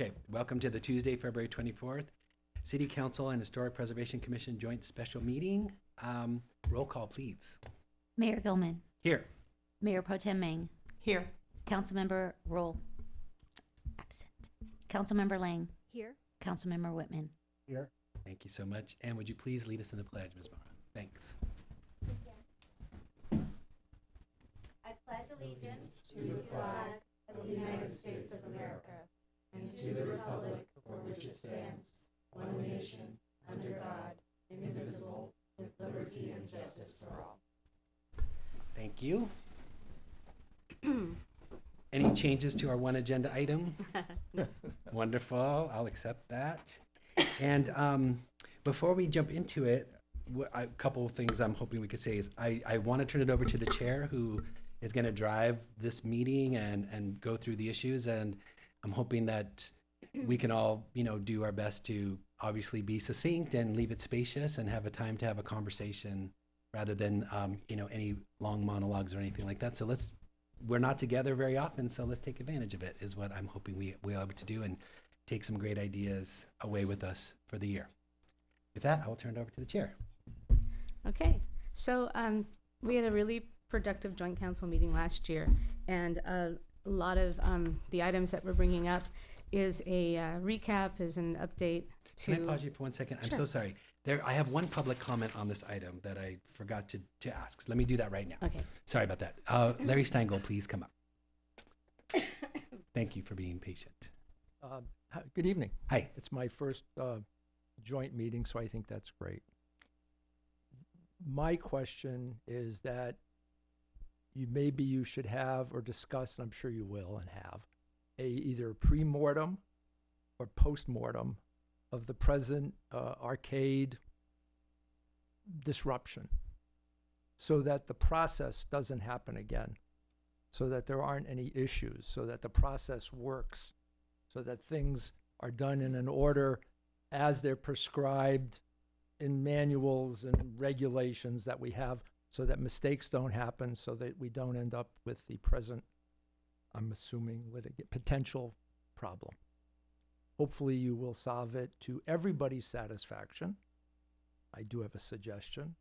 Okay, welcome to the Tuesday, February 24th, City Council and Historic Preservation Commission Joint Special Meeting. Roll call, please. Mayor Gilman. Here. Mayor Pro Tem Meng. Here. Councilmember Roll. Absent. Councilmember Lang. Here. Councilmember Whitman. Here. Thank you so much. And would you please lead us in the pledge, Ms. Mara? Thanks. I pledge allegiance To the flag of the United States of America and to the republic for which it stands, one nation, under God, indivisible, with liberty and justice for all. Thank you. Any changes to our one agenda item? Wonderful. I'll accept that. And before we jump into it, a couple of things I'm hoping we could say is I want to turn it over to the chair who is going to drive this meeting and go through the issues. And I'm hoping that we can all, do our best to obviously be succinct and leave it spacious and have a time to have a conversation rather than, any long monologues or anything like that. So we're not together very often, so let's take advantage of it is what I'm hoping we'll be able to do and take some great ideas away with us for the year. With that, I will turn it over to the chair. Okay, so we had a really productive joint council meeting last year, and a lot of the items that we're bringing up is a recap, is an update to... Can I pause you for 1 second? I'm Sure. so sorry. I have one public comment on this item that I forgot to ask. So let me do that right now. Okay. Sorry about that. Larry Steingold, please come up. Thank you for being patient. Good evening. Hi. It's my first joint meeting, so I think that's great. My question is that maybe you should have or discuss, and I'm sure you will and have, either pre-mortem or post-mortem of the present arcade disruption so that the process doesn't happen again, so that there aren't any issues, so that the process works, so that things are done in an order as they're prescribed in manuals and regulations that we have, so that mistakes don't happen, so that we don't end up with the present, I'm assuming, potential problem. Hopefully you will solve it to everybody's satisfaction. I do have a suggestion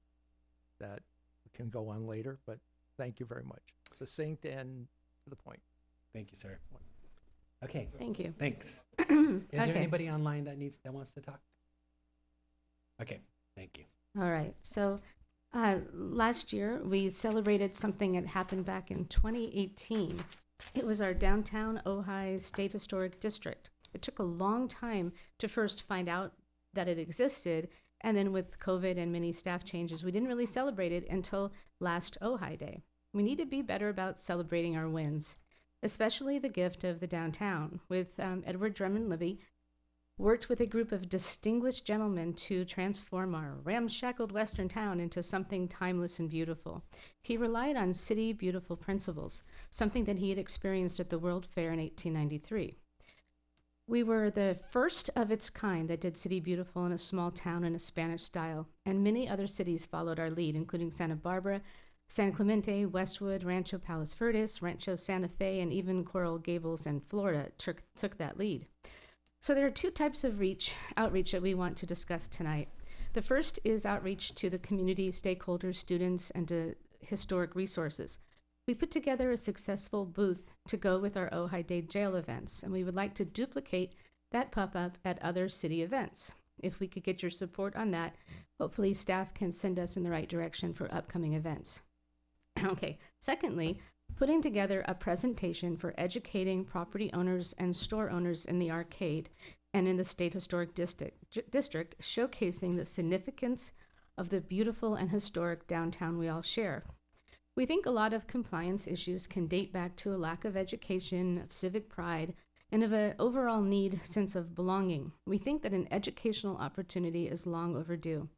that we can go on later, but thank you very much. Succinct and to the point. Thank you, sir. Okay. Thank you. Thanks. Is Okay. there anybody online that wants to talk? Okay. Thank you. All right, so last year we celebrated something that happened back in 2018. It was our downtown Ojai State Historic District. It took a long time to first find out that it existed, and then with COVID and many staff changes, we didn't really celebrate it until last Ojai Day. We need to be better about celebrating our wins, especially the gift of the downtown. With Edward Drummond Libby, worked with a group of distinguished gentlemen to transform our ramshackled western town into something timeless and beautiful. He relied on City Beautiful principles, something that he had experienced at the World Fair in 1893. We were the first of its kind that did City Beautiful in a small town in a Spanish style, and many other cities followed our lead, including Santa Barbara, San Clemente, Westwood, Rancho Palos Verdes, Rancho Santa Fe, and even Coral Gables and Florida took that lead. So there are two types of outreach that we want to discuss tonight. The first is outreach to the community, stakeholders, students, and to historic resources. We put together a successful booth to go with our Ojai Day jail events, and we would like to duplicate that pop-up at other city events. If we could get your support on that, hopefully staff can send us in the right direction for upcoming events. Okay, secondly, putting together a presentation for educating property owners and store owners in the arcade and in the State Historic District, showcasing the significance of the beautiful and historic downtown we all share. We think a lot of compliance issues can date back to a lack of education, of civic pride, and of an overall sense of belonging. We think that an educational opportunity is long overdue,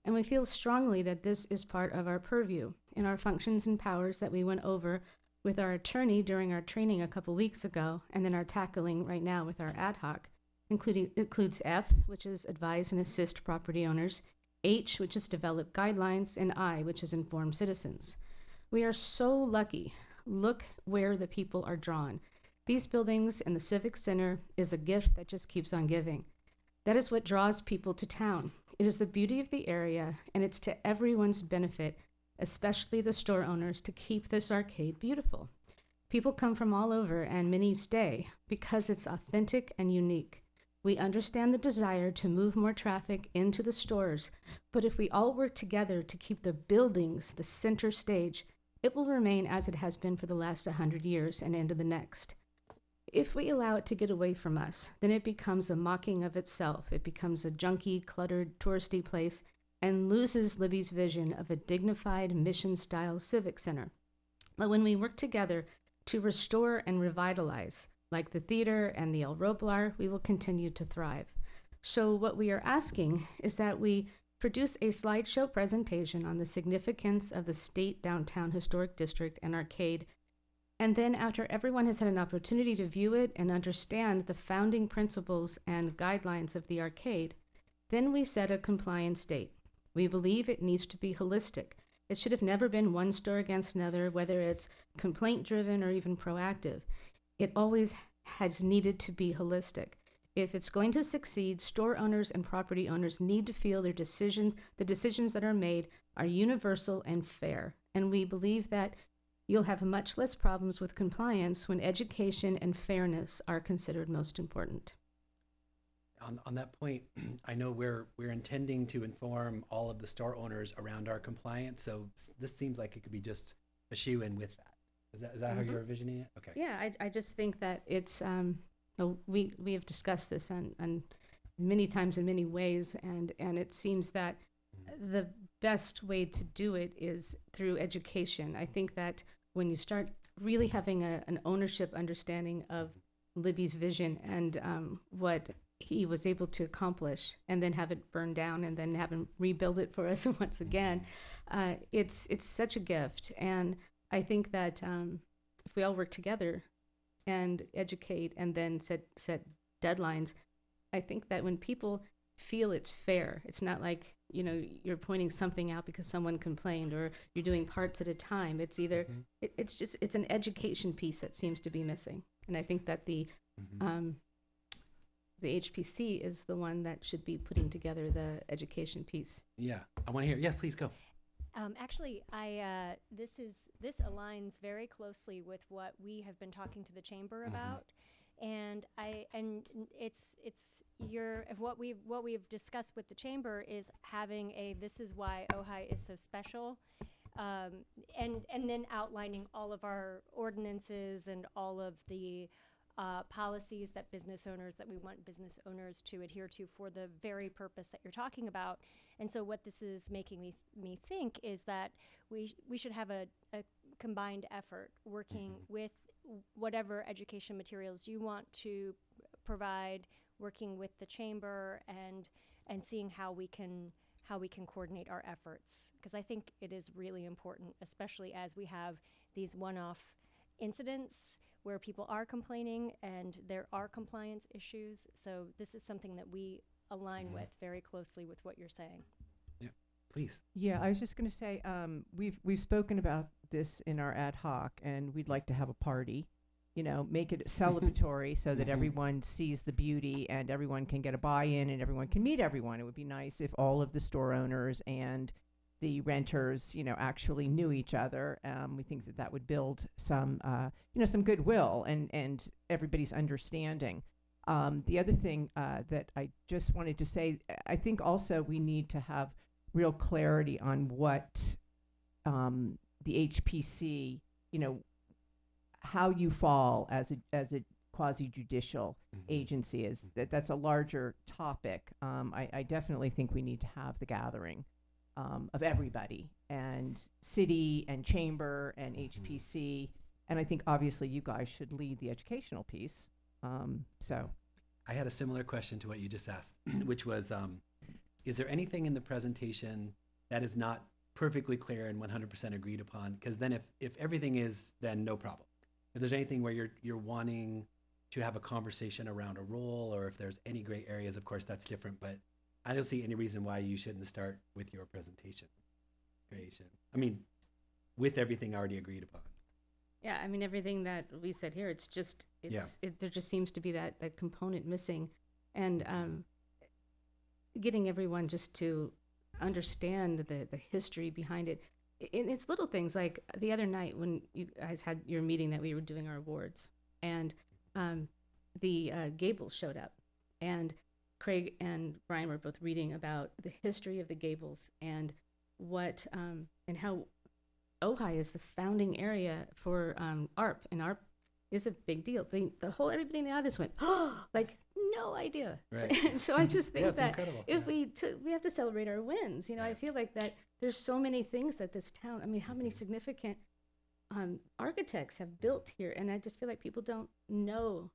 and we feel strongly that this is part of our purview in our functions and powers that we went over with our attorney during our training a couple weeks ago, and then our tackling right now with our ad hoc, includes F, which is advise and assist property owners, H, which is develop guidelines, and I, which is inform citizens. We are so lucky. Look where the people are drawn. These buildings and the Civic Center is a gift that just keeps on giving. That is what draws people to town. It is the beauty of the area, and it's to everyone's benefit, especially the store owners, to keep this arcade beautiful. People come from all over, and many stay because it's authentic and unique. We understand the desire to move more traffic into the stores, but if we all work together to keep the buildings the center stage, it will remain as it has been for the last 100 years and into the next. If we allow it to get away from us, then it becomes a mocking of itself. It becomes a junky, cluttered, touristy place and loses Libby's vision of a dignified, mission-style civic center. But when we work together to restore and revitalize, like the theater and the El Roblar, we will continue to thrive. So what we are asking is that we produce a slideshow presentation on the significance of the State Downtown Historic District and Arcade. And then after everyone has had an opportunity to view it and understand the founding principles and guidelines of the arcade, then we set a compliance date. We believe it needs to be holistic. It should have never been one store against another, whether it's complaint-driven or even proactive. It always has needed to be holistic. If it's going to succeed, store owners and property owners need to feel the decisions that are made are universal and fair. And we believe that you'll have much less problems with compliance when education and fairness are considered most important. On that point, I know we're intending to inform all of the store owners around our compliance, so this seems like it could be just a shoe-in with that. Is that how you're envisioning it? Okay. Yeah, I just think that it's, we have discussed this on many times in many ways, and it seems that the best way to do it is through education. I think that when you start really having an ownership understanding of Libby's vision and what he was able to accomplish, and then have it burned down and then have him rebuild it for us once again, it's such a gift. And I think that if we all work together and educate and then set deadlines, I think that when people feel it's fair, it's not like, you're pointing something out because someone complained or you're doing parts at a time. It's either, it's an education piece that seems to be missing. And I think that the HPC is the one that should be putting together the education piece. Yeah, I want to hear. Yes, please go. Actually, this aligns very closely with what we have been talking to the chamber about, and it's what we've discussed with the chamber is having this is why Ojai is so special, and then outlining all of our ordinances and all of the policies that we want business owners to adhere to for the very purpose that you're talking about. And so what this is making me think is that we should have a combined effort working with whatever education materials you want to provide, working with the chamber and seeing how we can coordinate our efforts. Because I think it is really important, especially as we have these one-off incidents where people are complaining and there are compliance issues. So this is something that we align with very closely with what you're saying. Yeah, please. Yeah, I was just going to say, we've spoken about this in our ad hoc, and we'd like to have a party, make it celebratory so that everyone sees the beauty and everyone can get a buy-in and everyone can meet everyone. It would be nice if all of the store owners and the renters, actually knew each other. We think that would build some goodwill and everybody's understanding. The other thing that I just wanted to say, I think also we need to have real clarity on what the HPC, how you fall as a quasi-judicial agency is. That's a larger topic. I definitely think we need to have the gathering of everybody, and city and chamber and HPC. And I think obviously you guys should lead the educational piece. So I had a similar question to what you just asked, which was, is there anything in the presentation that is not perfectly clear and 100% agreed upon? Because then if everything is, then no problem. If there's anything where you're wanting to have a conversation around a role, or if there's any gray areas, of course, that's different. But I don't see any reason why you shouldn't start with your presentation creation. I mean, with everything already agreed upon. Yeah, I mean, everything that we said here, it's just, there just seems to be that component missing. And getting everyone just to understand the history behind it. And it's little things like the other night when you guys had your meeting that we were doing our awards, and the Gables showed up, and Craig and Brian were both reading about the history of the Gables and what and how Ojai is the founding area for ARP, and ARP is a big deal. Everybody in the audience went, oh, like, no idea. Right. And so I just think it's that incredible. if we have to celebrate our wins. I feel like that there's so many things that this town, I mean, how many significant architects have built here, and I just feel like people don't know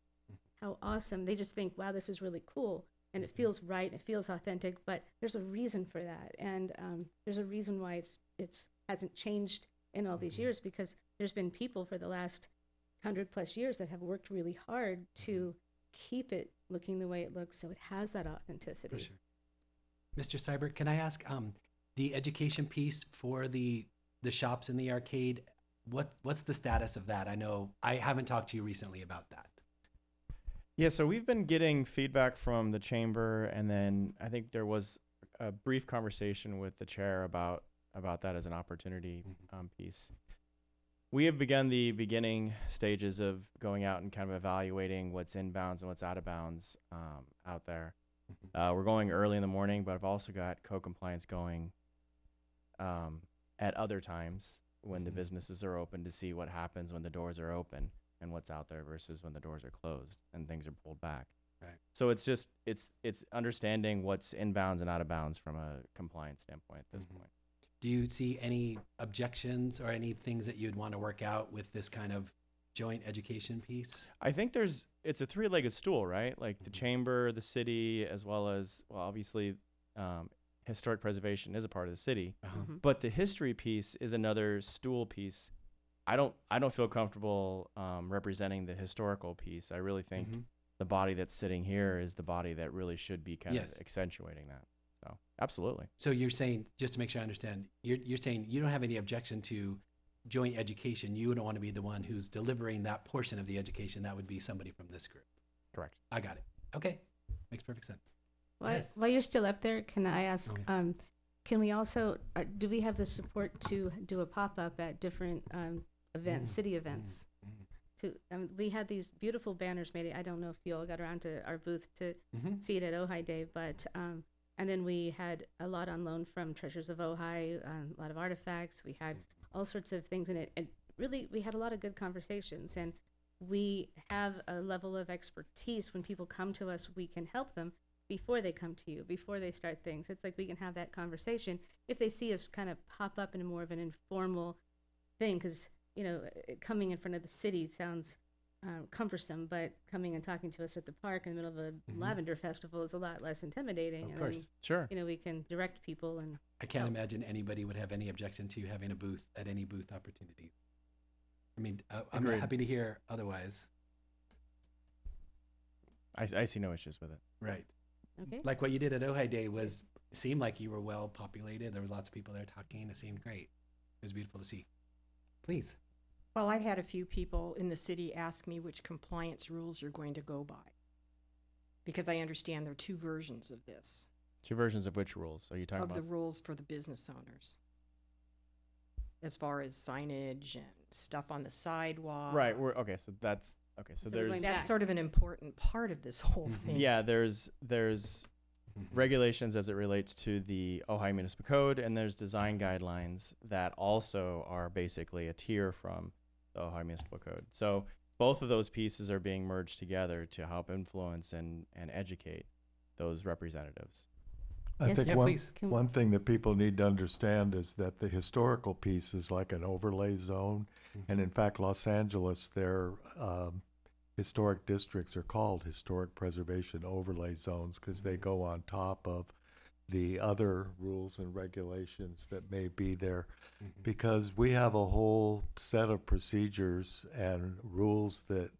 how awesome. They just think, wow, this is really cool, and it feels right, it feels authentic, but there's a reason for that, and there's a reason why it's hasn't changed in all these years, because there's been people for the last 100+ years that have worked really hard to keep it looking the way it looks, so it has that authenticity. For sure. Mr. Seibert, can I ask the education piece for the shops in the arcade? What's the status of that? I know I haven't talked to you recently about that. Yeah, so we've been getting feedback from the chamber, and then I think there was a brief conversation with the chair about that as an opportunity piece. We have begun the beginning stages of going out and kind of evaluating what's inbounds and what's out of bounds out there. We're going early in the morning, but I've also got co-compliance going at other times when the businesses are open, to see what happens when the doors are open and what's out there versus when the doors are closed and things are pulled back. Right. So it's just it's understanding what's inbounds and out of bounds from a compliance standpoint at this point. Do you see any objections or any things that you'd want to work out with this kind of joint education piece? I think it's a three-legged stool, right? Like the chamber, the city, as well as, well, obviously historic preservation is a part of the city, but the history piece is another stool piece. I don't feel comfortable representing the historical piece. I really think the body that's sitting here is the body that really should be kind of accentuating that. So absolutely. So you're saying, just to make sure I understand, you're saying you don't have any objection to joint education. You don't want to be the one who's delivering that portion of the education. That would be somebody from this group. Correct. I got it. Okay. Makes perfect sense. While you're still up there, can I ask, Okay. can we also, do we have the support to do a pop-up at different events, city events? We had these beautiful banners made. I don't know if you all got around to our booth to see it at Ojai Day, but and then we had a lot on loan from Treasures of Ojai, a lot of artifacts. We had all sorts of things in it, and really we had a lot of good conversations. And we have a level of expertise. When people come to us, we can help them before they come to you, before they start things. It's like we can have that conversation if they see us kind of pop up in a more of an informal thing, because coming in front of the city sounds cumbersome, but coming and talking to us at the park in the middle of a lavender festival is a lot less intimidating. Of course. And sure. we can direct people. And I can't imagine anybody would have any objection to you having a booth at any booth opportunity. I mean, I'm Agreed. happy to hear otherwise. I see no issues with it. Right. okay, Like what you did at Ojai Day seemed like you were well populated. There was lots of people there talking. It seemed great. It was beautiful to see. Please. Well, I've had a few people in the city ask me which compliance rules you're going to go by, because I understand there are two versions of this, Two versions of which rules are you talking of about? the rules for the business owners, as far as signage and stuff on the sidewalk. Right. So that's okay. So So we're there's going That's back. sort of an important part of this whole thing. yeah there's regulations as it relates to the Ojai Municipal Code, and there's design guidelines that also are basically a tier from the Ojai Municipal Code. So both of those pieces are being merged together to help influence and educate those representatives. I Yes. think Yeah, please. one thing that people need to understand is that the historical piece is like an overlay zone. And in fact, Los Angeles, their historic districts are called historic preservation overlay zones because they go on top of the other rules and regulations that may be there, because we have a whole set of procedures and rules that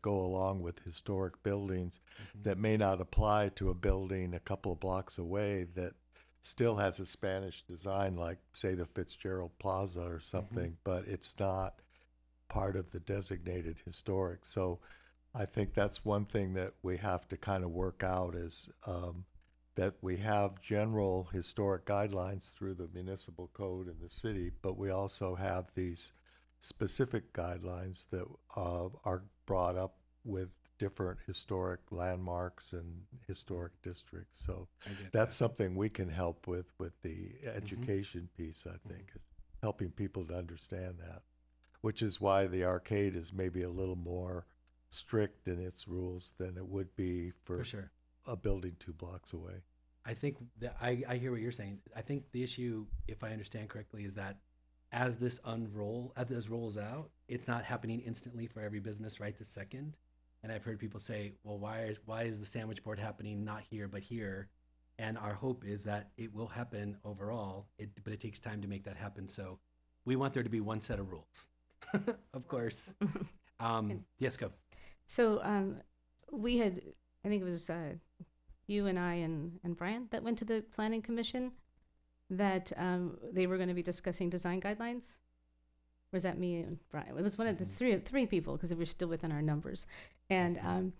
go along with historic buildings that may not apply to a building a couple of blocks away that still has a Spanish design, like say the Fitzgerald Plaza or something, but it's not part of the designated historic. So I think that's one thing that we have to kind of work out is that we have general historic guidelines through the municipal code in the city, but we also have these specific guidelines that are brought up with different historic landmarks and historic districts. So I get that's that. something we can help with the education piece, I think, is helping people to understand that, which is why the arcade is maybe a little more strict in its rules than it would be For sure. a building 2 blocks away. I think that I hear what you're saying. I think the issue, if I understand correctly, is that as this rolls out, it's not happening instantly for every business right this second. And I've heard people say, well, why is the sandwich board happening not here but here? And our hope is that it will happen overall, but it takes time to make that happen. So we want there to be one set of rules, of course. Yes, go. So we had, I think it was you and I and Brian that went to the Planning Commission that they were going to be discussing design guidelines. Or was that me and Brian? It was one of the three people because we're still within our numbers. And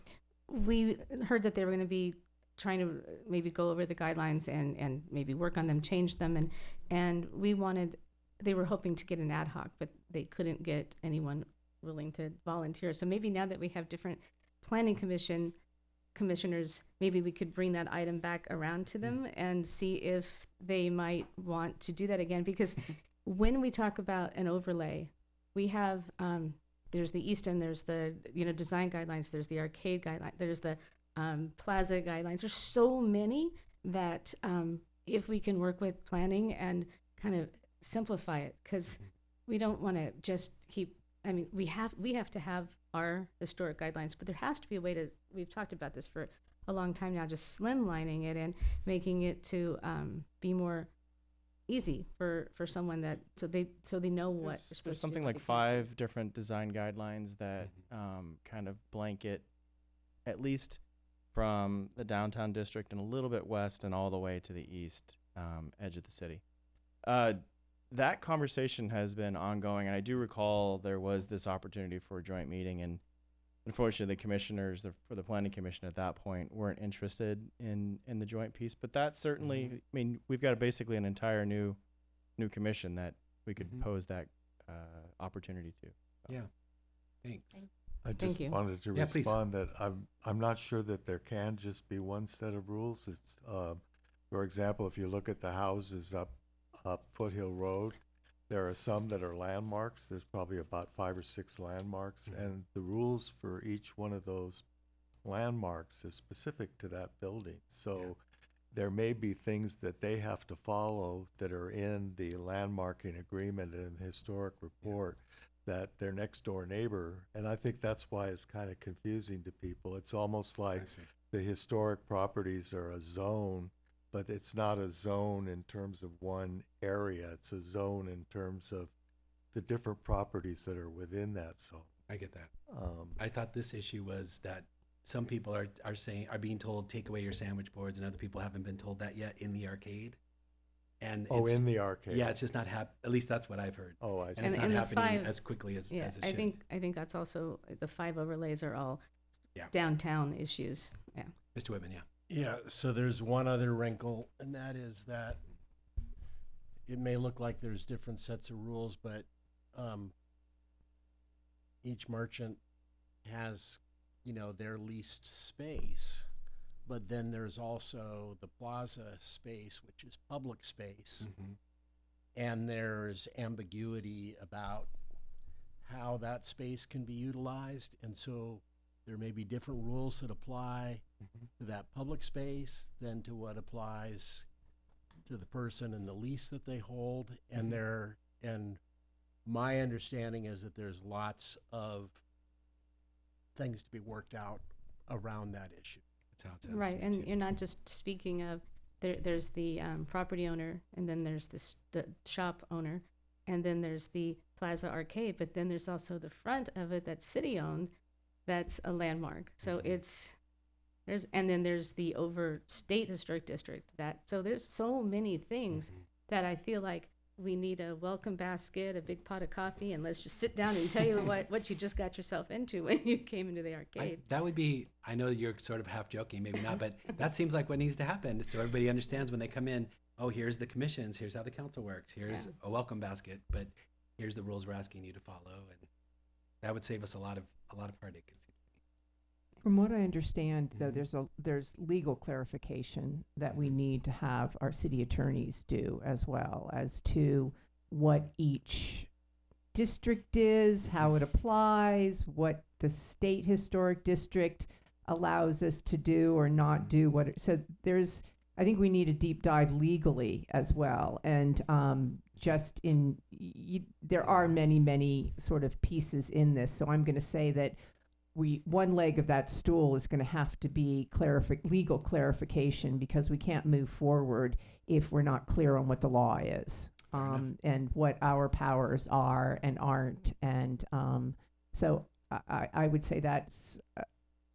we heard that they were going to be trying to maybe go over the guidelines and maybe work on them, change them. And they were hoping to get an ad hoc, but they couldn't get anyone willing to volunteer. So maybe now that we have different planning commissioners, maybe we could bring that item back around to them and see if they might want to do that again. Because when we talk about an overlay, we have there's the East End, there's the design guidelines, there's the arcade guideline, there's the plaza guidelines. There's so many that if we can work with planning and kind of simplify it, because we don't want to just keep. I mean, we have to have our historic guidelines, but there has to be a way to. We've talked about this for a long time now, just slimlining it and making it to be more easy for someone that so they know what. There's something like 5 different design guidelines that kind of blanket, at least from the downtown district and a little bit west and all the way to the east edge of the city. That conversation has been ongoing, and I do recall there was this opportunity for a joint meeting, and unfortunately the commissioners for the planning commission at that point weren't interested in the joint piece. But that certainly, I mean, we've got basically an entire new commission that we could pose that opportunity to. So. Yeah, thanks. I just you. wanted to Yeah, please. respond that I'm not sure that there can just be one set of rules. It's for example, if you look at the houses up Foothill Road, there are some that are landmarks. There's probably about 5 or 6 landmarks, and the rules for each one of those landmarks is specific to that building. So there may be things that they have to follow that are in the landmarking agreement and the historic report that their next door neighbor, and I think that's why it's kind of confusing to people. It's almost like the historic properties are a zone, but it's not a zone in terms of one area. It's a zone in terms of the different properties that are within that zone. I get that. I thought this issue was that some people are being told take away your sandwich boards, and other people haven't been told that yet in the arcade. And In the arcade. Yeah, it's just not at least that's what I've heard. Oh, I And see. it's not And the happening 5 as quickly as Yeah, it should. I think that's also the 5 overlays are all Yeah. downtown issues. Yeah. Mr. Whitman, yeah. Yeah, so there's one other wrinkle, and that is that it may look like there's different sets of rules, but each merchant has, their leased space. But then there's also the plaza space, which is public space. And there's ambiguity about how that space can be utilized. And so there may be different rules that apply to that public space than to what applies to the person in the lease that they hold. And my understanding is that there's lots of things to be worked out around that issue. That's how it sounds. Right, to me, and too. you're not just speaking of there's the property owner, and then there's the shop owner, and then there's the Plaza Arcade, but then there's also the front of it that's city owned, that's a landmark. So and then there's the over state historic district so there's so many things that I feel like we need a welcome basket, a big pot of coffee, and let's just sit down and tell you what you just got yourself into when you came into the arcade. That would be, I know you're sort of half joking, maybe not, but that seems like what needs to happen. So everybody understands when they come in, oh, here's the commissions, here's how the council works, here's a welcome basket, but here's the rules we're asking you to follow. And that would save us a lot of heartache. From what I understand, though, there's legal clarification that we need to have our city attorneys do as well as to what each district is, how it applies, what the state historic district allows us to do or not do. So I think we need a deep dive legally as well. And there are many sort of pieces in this. So I'm going to say that one leg of that stool is going to have to be legal clarification, because we can't move forward if we're not clear on what the law is, and what our powers are and aren't. And so I would say that's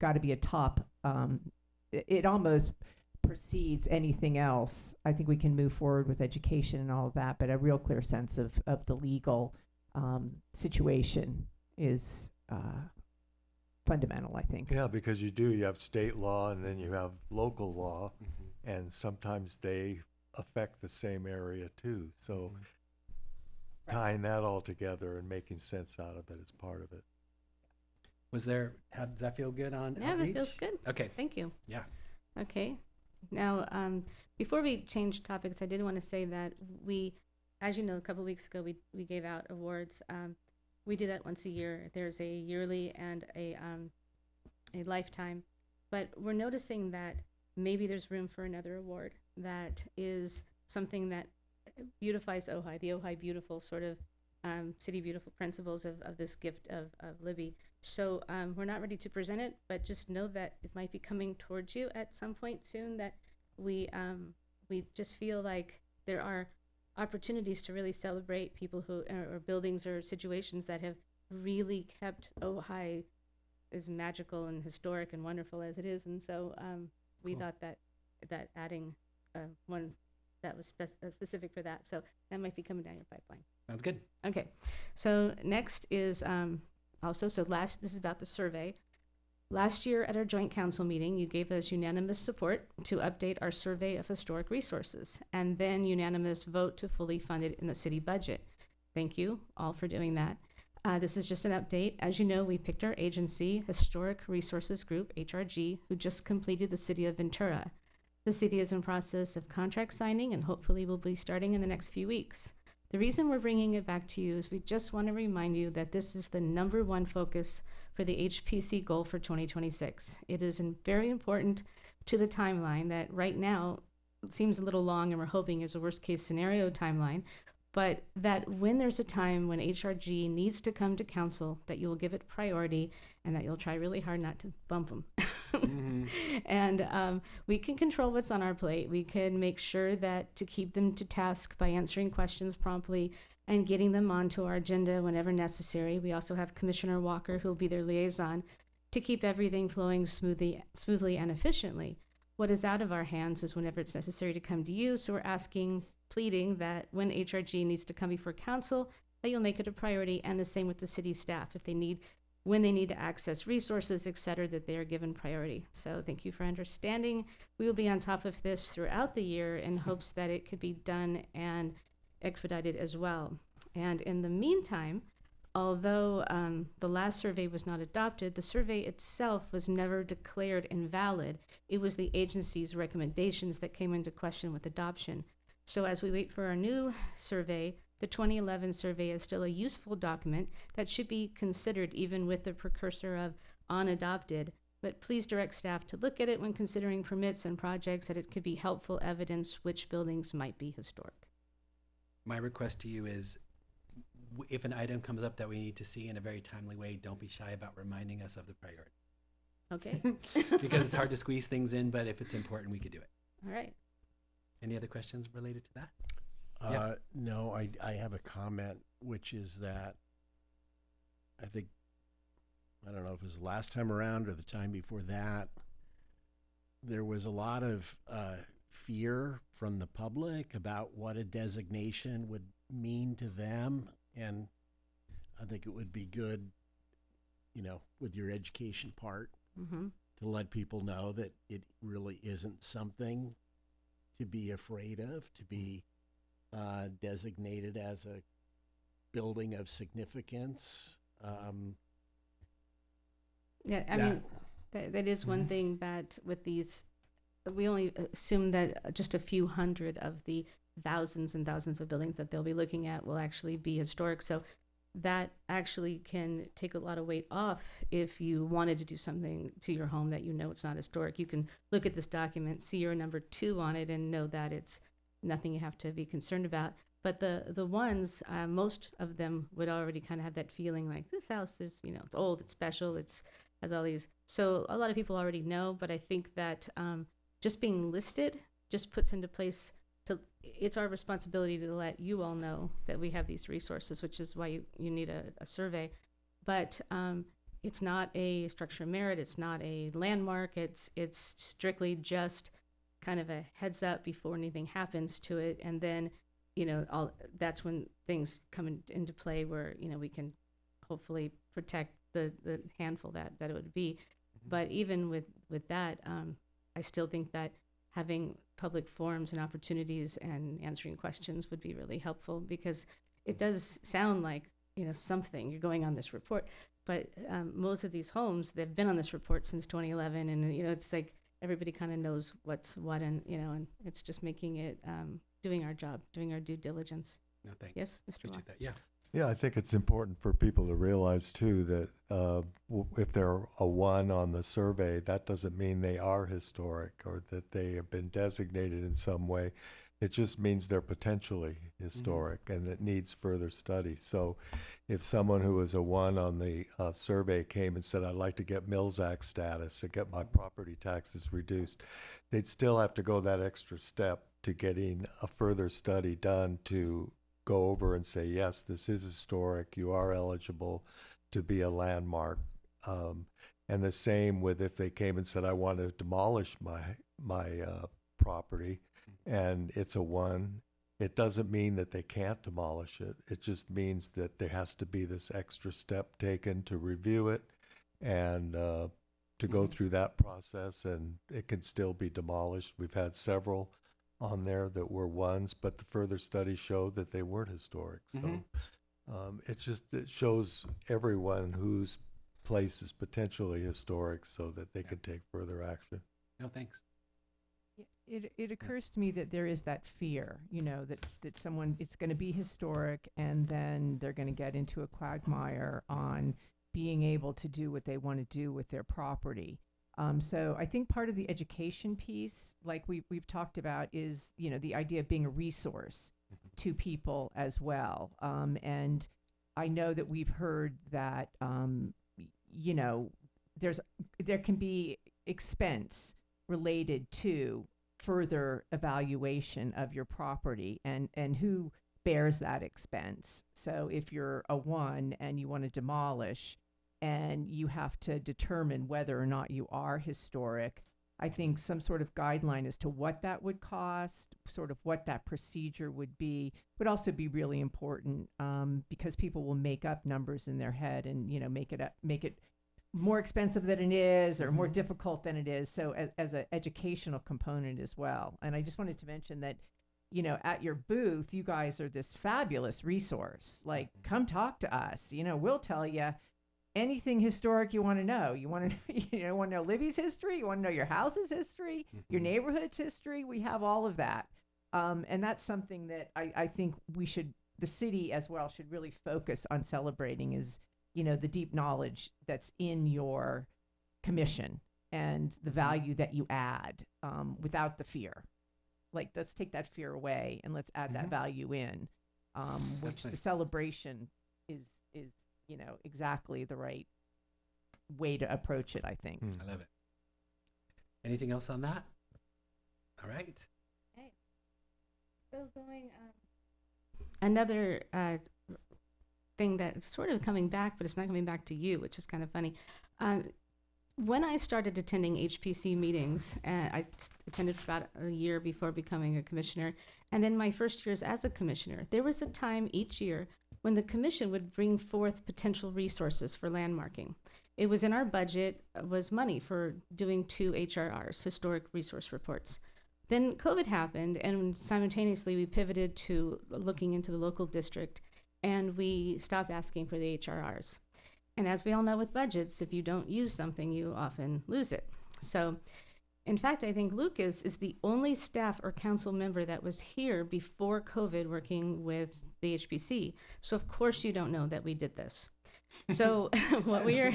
got to be a top. It almost precedes anything else. I think we can move forward with education and all of that, but a real clear sense of the legal situation is fundamental, I think. Yeah, because you have state law and then you have local law, and sometimes they affect the same area too. So tying that all together and making sense out of it is part of it. How does that feel good on Yeah, outreach? that feels good. Okay. Thank you. Yeah. Okay. Now, before we change topics, I did want to say that we, as you know, a couple weeks ago, we gave out awards. We do that once a year. There's a yearly and a lifetime. But we're noticing that maybe there's room for another award that is something that beautifies Ojai, the Ojai Beautiful sort of City Beautiful principles of this gift of Libby. So we're not ready to present it, but just know that it might be coming towards you at some point soon, that we just feel like there are opportunities to really celebrate people who, or buildings or situations that have really kept Ojai as magical and historic and wonderful as it is. And so we thought that adding one that was specific for that, so that might be coming down your pipeline. Sounds good. Okay, so next is this is about the survey. Last year at our joint council meeting, you gave us unanimous support to update our survey of historic resources, and then unanimous vote to fully fund it in the city budget. Thank you all for doing that. This is just an update. As you know, we picked our agency, Historic Resources Group, HRG, who just completed the city of Ventura. The city is in process of contract signing and hopefully will be starting in the next few weeks. The reason we're bringing it back to you is we just want to remind you that this is the #1 focus for the HPC goal for 2026. It is very important to the timeline that right now seems a little long, and we're hoping is a worst case scenario timeline, but that when there's a time when HRG needs to come to council, that you will give it priority and that you'll try really hard not to bump them. And we can control what's on our plate. We can make sure that to keep them to task by answering questions promptly and getting them onto our agenda whenever necessary. We also have Commissioner Walker, who will be their liaison, to keep everything flowing smoothly and efficiently. What is out of our hands is whenever it's necessary to come to you. So we're pleading that when HRG needs to come before council, that you'll make it a priority, and the same with the city staff. When they need to access resources, et cetera, that they are given priority. So thank you for understanding. We will be on top of this throughout the year in hopes that it could be done and expedited as well. And in the meantime, although the last survey was not adopted, the survey itself was never declared invalid. It was the agency's recommendations that came into question with adoption. So as we wait for our new survey, the 2011 survey is still a useful document that should be considered even with the precursor of unadopted, but please direct staff to look at it when considering permits and projects, that it could be helpful evidence which buildings might be historic. My request to you is, if an item comes up that we need to see in a very timely way, don't be shy about reminding us of the priority. Okay. Because it's hard to squeeze things in, but if it's important, we could do it. All right. Any other questions related to that? No, I have a comment, which is that I don't know if it was the last time around or the time before that, there was a lot of fear from the public about what a designation mean to them, and I think it would be good, you know, with your education part, Mm-hmm. to let people know that it really isn't something to be afraid of, to be designated as a building of significance. Yeah, I That- mean, that is one thing that with these, we only assume that just a few hundred of the thousands and thousands of buildings that they'll be looking at will actually be historic. So that actually can take a lot of weight off if you wanted to do something to your home that you know it's not historic. You can look at this document, see your number 2 on it, and know that it's nothing you have to be concerned about. But the ones, most of them would already kind of have that feeling like this house is, you know, it's old, it's special, it's has all these. So a lot of people already know, but I think that just being listed just puts into place it's our responsibility to let you all know that we have these resources, which is why you need a survey. But it's not a structure of merit. It's not a landmark. It's strictly just kind of a heads up before anything happens to it. And then, you know, that's when things come into play where, you know, we can hopefully protect the handful that it would be. But even with that, I still think that having public forums and opportunities and answering questions would be really helpful, because it does sound like, you know, something you're going on this report, but most of these homes, they've been on this report since 2011, and you know, it's like everybody kind of knows what's what, and you know, and it's just making it doing our job, doing our due diligence. No, thanks. Yes, Mr. Watt? Appreciate that. Yeah. Yeah, I think it's important for people to realize too that if they're a 1 on the survey, that doesn't mean they are historic or that they have been designated in some way. It just means they're potentially historic and it needs further study. So if someone who was a 1 on the survey came and said, I'd like to get Mills Act status and get my property taxes reduced, they'd still have to go that extra step to getting a further study done to go over and say, yes, this is historic, you are eligible to be a landmark. And the same with if they came and said, I want to demolish my property, and it's a 1, it doesn't mean that they can't demolish it. It just means that there has to be this extra step taken to review it and to go through that process, and it can still be demolished. We've had several on there that were 1s, but the further studies showed that they weren't historic. So it shows everyone whose place is potentially historic so that they can take further action. No, thanks. It occurs to me that there is that fear, you know, that someone, it's going to be historic and then they're going to get into a quagmire on being able to do what they want to do with their property. So I think part of the education piece, like we've talked about, is, you know, the idea of being a resource to people as well. And I know that we've heard that, you know, there can be expense related to further evaluation of your property, and who bears that expense. So if you're a 1 and you want to demolish, and you have to determine whether or not you are historic, I think some sort of guideline as to what that would cost, sort of what that procedure would be, would also be really important, because people will make up numbers in their head and, you know, make it more expensive than it is or more difficult than it is. So as an educational component as well. And I just wanted to mention that, you know, at your booth, you guys are this fabulous resource. Like, come talk to us. You know, we'll tell you anything historic you want to know. You want to know Libby's history? You want to know your house's history, your neighborhood's history? We have all of that. And that's something that I think the city as well should really focus on celebrating, is, you know, the deep knowledge that's in your commission and the value that you add, without the fear. Like, let's take that fear away and let's add that value in, which the celebration is, you know, exactly the right way to approach it, I think. I love it. Anything else on that? All right. Okay. So going another thing that's sort of coming back, but it's not coming back to you, which is kind of funny. when I started attending HPC meetings, attended for about a year before becoming a commissioner, and then my first years as a commissioner, there was a time each year when the commission would bring forth potential resources for landmarking. It was in our budget, was money for doing 2 HRRs, historic resource reports. Then COVID happened, and simultaneously we pivoted to looking into the local district, and we stopped asking for the HRRs. And as we all know with budgets, if you don't use something, you often lose it. So, in fact, I think Lucas is the only staff or council member that was here before COVID working with the HPC. So, of course, you don't know that we did this. So what we are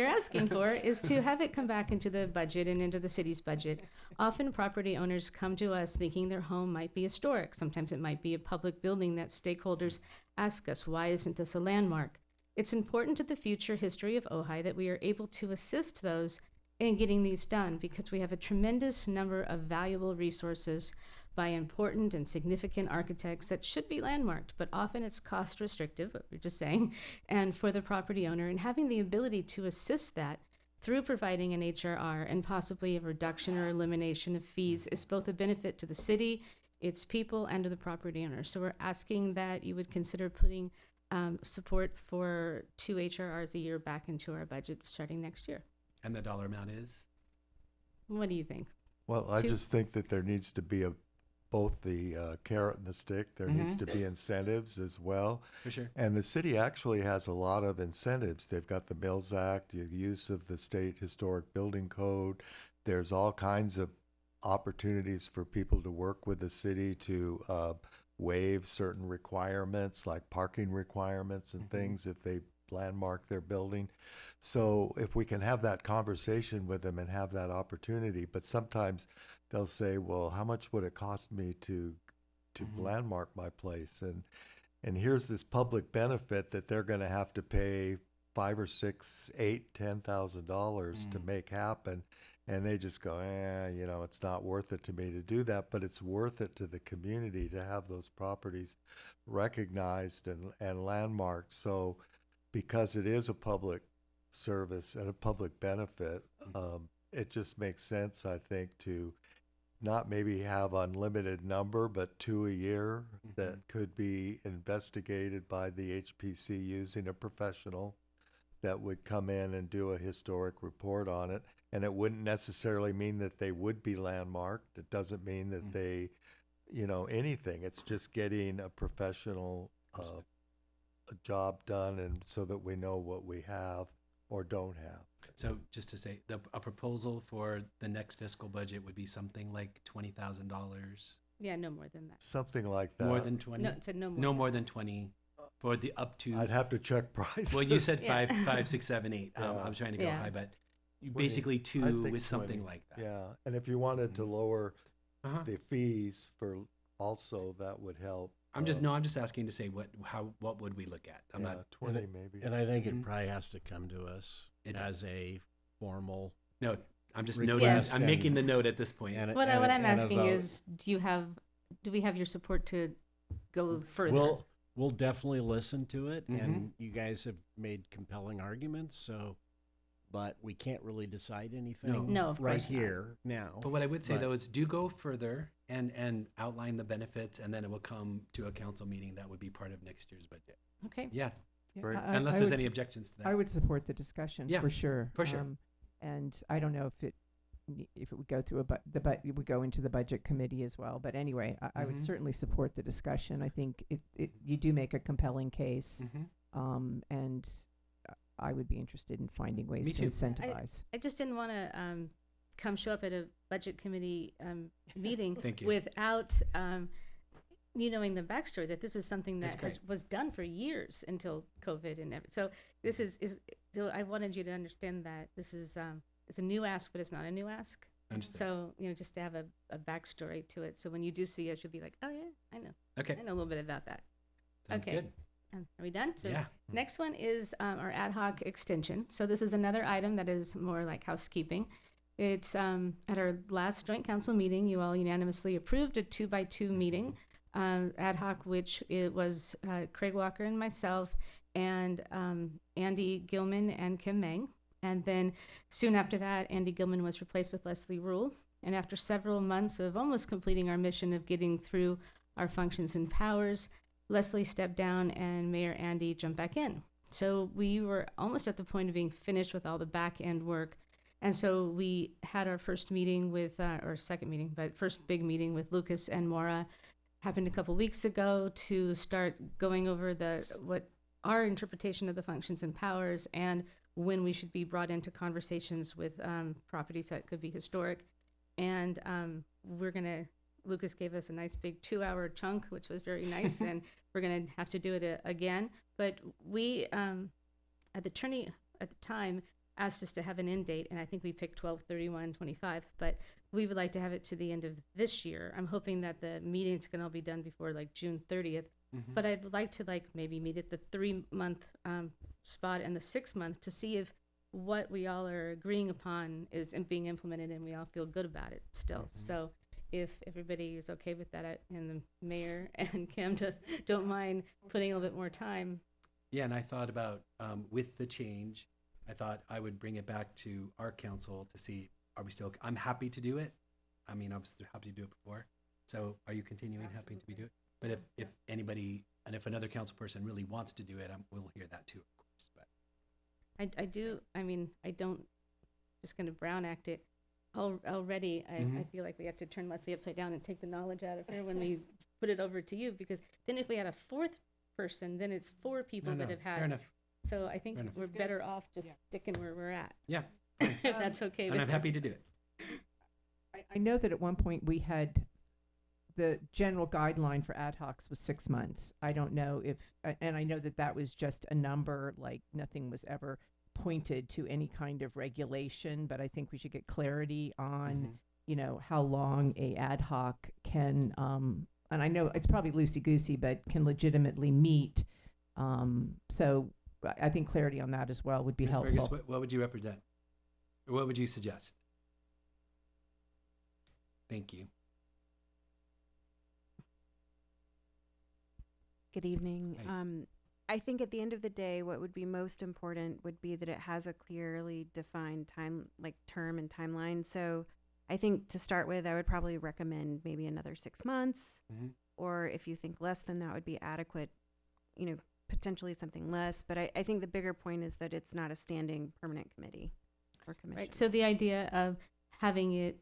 asking for is to have it come back into the budget and into the city's budget. Often property owners come to us thinking their home might be historic. Sometimes it might be a public building that stakeholders ask us, why isn't this a landmark? It's important to the future history of Ojai that we are able to assist those in getting these done, because we have a tremendous number of valuable resources by important and significant architects that should be landmarked, but often it's cost restrictive, what we're just saying, and for the property owner, and having the ability to assist that through providing an HRR and possibly a reduction or elimination of fees is both a benefit to the city, its people, and to the property owner. So we're asking that you would consider putting support for 2 HRRs a year back into our budget starting next year. And the dollar amount is? What do you think? Well, I 2. just think that there needs to be both the carrot and the stick. There needs to be incentives as well. For sure. And the city actually has a lot of incentives. They've got the Mills Act, the use of the State Historic Building Code. There's all kinds of opportunities for people to work with the city to waive certain requirements, like parking requirements and things, if they landmark their building. So if we can have that conversation with them and have that opportunity, but sometimes they'll say, well, how much would it cost me to landmark my place? And here's this public benefit that they're going to have to pay $5,000 or $6,000, $8,000, $10,000 to make happen. And they just go, it's not worth it to me to do that, but it's worth it to the community to have those properties recognized and landmarked. So because it is a public service and a public benefit, it just makes sense, I think, to not maybe have unlimited number, but 2 a year that could be investigated by the HPC using a professional that would come in and do a historic report on it. And it wouldn't necessarily mean that they would be landmarked. It doesn't mean that they, anything. It's just getting a professional a job done, and so that we know what we have or don't have. So just to say, a proposal for the next fiscal budget would be something like $20,000. Yeah, no more than that. Something like that. More than 20? No, it said no more. No more than 20 for the up to. I'd have to check price. Well, you said Yeah. 5, 6, 7, 8. I'm trying to go Yeah. high, but you 20. basically I 2 think with something 20. like that. Yeah, and if you wanted to lower Uh-huh. the fees for also, that would help. I'm just asking to say what would we look at? I'm not. 20 maybe. And I think Mhm. it probably has to come to us It as a formal. No, I'm just Request noting. Yes. I'm making the note at this point. And What and I'm and a asking vote. is, do we have your support to go further? We'll definitely listen to it, Mhm. and you guys have made compelling arguments. So, but we can't really decide anything No, of right course not. here now. But what I would say But- though is do go further and outline the benefits, and then it will come to a council meeting that would be part of next year's budget. Okay. Yeah, Yeah, Great. unless I there's would any s- objections to that. I would support the discussion Yeah, for sure. for sure. And I don't know if it would go through it would go into the budget committee as well. But anyway, I would Mhm. certainly support the discussion. I think you do make a compelling case, and I would be interested in finding ways Me to too. incentivize. I just didn't want to come show up at a budget committee meeting Thank you. without you knowing the backstory, that this is something That's that was done for years until COVID and everything. So this is so I wanted you to understand that this is it's a new ask, but it's not a new ask. Understood. So just to have a backstory to it. So when you do see it, you'll be like, oh yeah, I know Okay, a little bit about that. sounds okay. good. Are we done? So Yeah. next one is our ad hoc extension. So this is another item that is more like housekeeping. It's at our last joint council meeting, you all unanimously approved a 2x2 meeting, ad hoc, which it was Craig Walker and myself and Andy Gilman and Kim Meng. And then soon after that, Andy Gilman was replaced with Leslie Rule. And after several months of almost completing our mission of getting through our functions and powers, Leslie stepped down and Mayor Andy jumped back in. So we were almost at the point of being finished with all the back end work. And so we had our first meeting with, or second meeting, but first big meeting with Lucas and Maura, happened a couple weeks ago, to start going over what our interpretation of the functions and powers, and when we should be brought into conversations with properties that could be historic. And Lucas gave us a nice big 2-hour chunk, which was very nice, and we're gonna have to do it again. But we, at the attorney at the time, asked us to have an end date, and I think we picked 12/31/25, but we would like to have it to the end of this year. I'm hoping that the meetings can all be done before like June 30th, but I'd like to maybe meet at the 3-month spot and the 6-month to see if what we all are agreeing upon is being implemented and we all feel good about it still. So if everybody is okay with that, and the mayor and Kim don't mind putting a little bit more time. Yeah, and I thought about, with the change, I thought I would bring it back to our council to see, are we still, I'm happy to do it. I mean, I was happy to do it before. So are you continuing happy to do it? But if anybody, and if another council person really wants to do it, we'll hear that too, of course. But I don't, just gonna Brown Act it. Already, I feel like we have to turn Leslie upside down and take the knowledge out of her when we put it over to you, because then if we had a 4th person, then it's 4 people that have had. Fair enough. So I think we're better off just sticking where we're at. Yeah. If that's okay with And I'm you. happy to do it. I know that at one point we had the general guideline for ad hocs was 6 months. I don't know if, and I know that that was just a number, like nothing was ever pointed to any kind of regulation, but I think we should get clarity on, how long a ad hoc can, and I know it's probably loosey-goosey, but can legitimately meet. So I think clarity on that as well would be Ms. helpful. Burgess, what would you represent? Or what would you suggest? Thank you. Good evening. Hi. I think at the end of the day, what would be most important would be that it has a clearly defined term and timeline. So I think to start with, I would probably recommend maybe another 6 months, or if you think less than that would be adequate, potentially something less. But I think the bigger point is that it's not a standing permanent committee or commission. Right. So the idea of having it,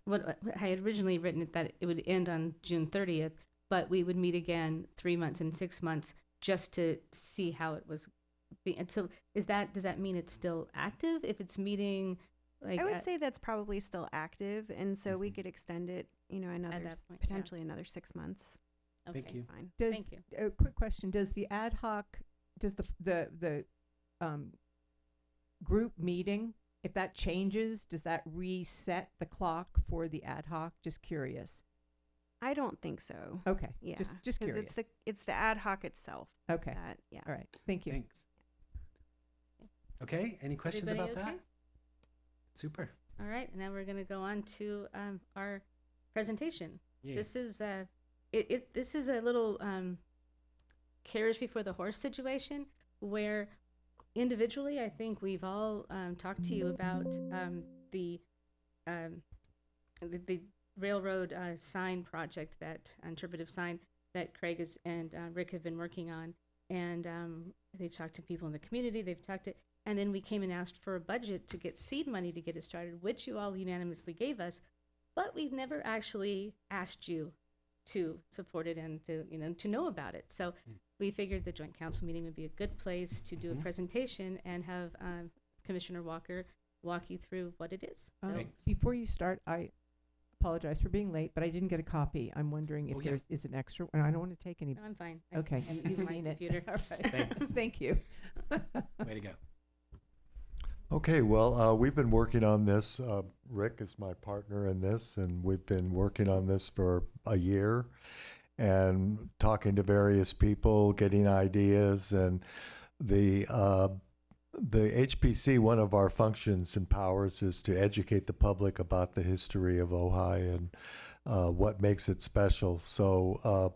what I had originally written it, that it would end on June 30th, but we would meet again 3 months and 6 months just to see how it was. And so does that mean it's still active if it's meeting? I would say that's probably still active, and so we could extend it, potentially another 6 months. Okay. Thank you. Fine. Thank you. A quick question: does the ad hoc, does the group meeting, if that changes, does that reset the clock for the ad hoc? Just curious. I don't think so. Okay. Yeah. Just curious. It's the ad hoc itself. Okay. Yeah. All right. Thank you. Thanks. Okay, any questions Everybody about okay? that? Super. All right. Now we're going to go on to our presentation. Yeah. This is this is a little carriage before the horse situation, where individually I think we've all talked to you about the railroad sign project, that interpretive sign that Craig and Rick have been working on, and they've talked to people in the community. And then we came and asked for a budget to get seed money to get it started, which you all unanimously gave us, but we've never actually asked you to support it and to know about it. So we figured the joint council meeting would be a good place to do a presentation and have Commissioner Walker walk you through what it is. So Thanks. Before you start, I apologize for being late, but I didn't get a copy. I'm wondering if there is an extra, and I don't want to take any. no, I'm fine. Okay, I can you've use my seen it. computer. All right. Thanks. Thank you. Way to go. Okay, well, we've been working on this. Rick is my partner in this, and we've been working on this for a year and talking to various people, getting ideas. And the HPC, one of our functions and powers is to educate the public about the history of Ojai and what makes it special. So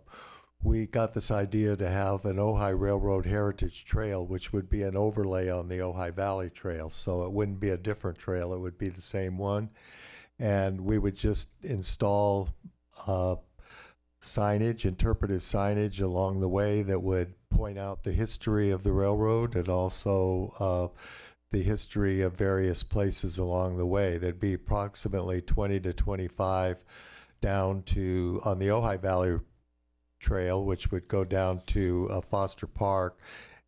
we got this idea to have an Ojai Railroad Heritage Trail, which would be an overlay on the Ojai Valley Trail. So it wouldn't be a different trail, it would be the same one. And we would just install signage, interpretive signage along the way that would point out the history of the railroad and also the history of various places along the way. There'd be approximately 20 to 25 down to, on the Ojai Valley Trail, which would go down to Foster Park.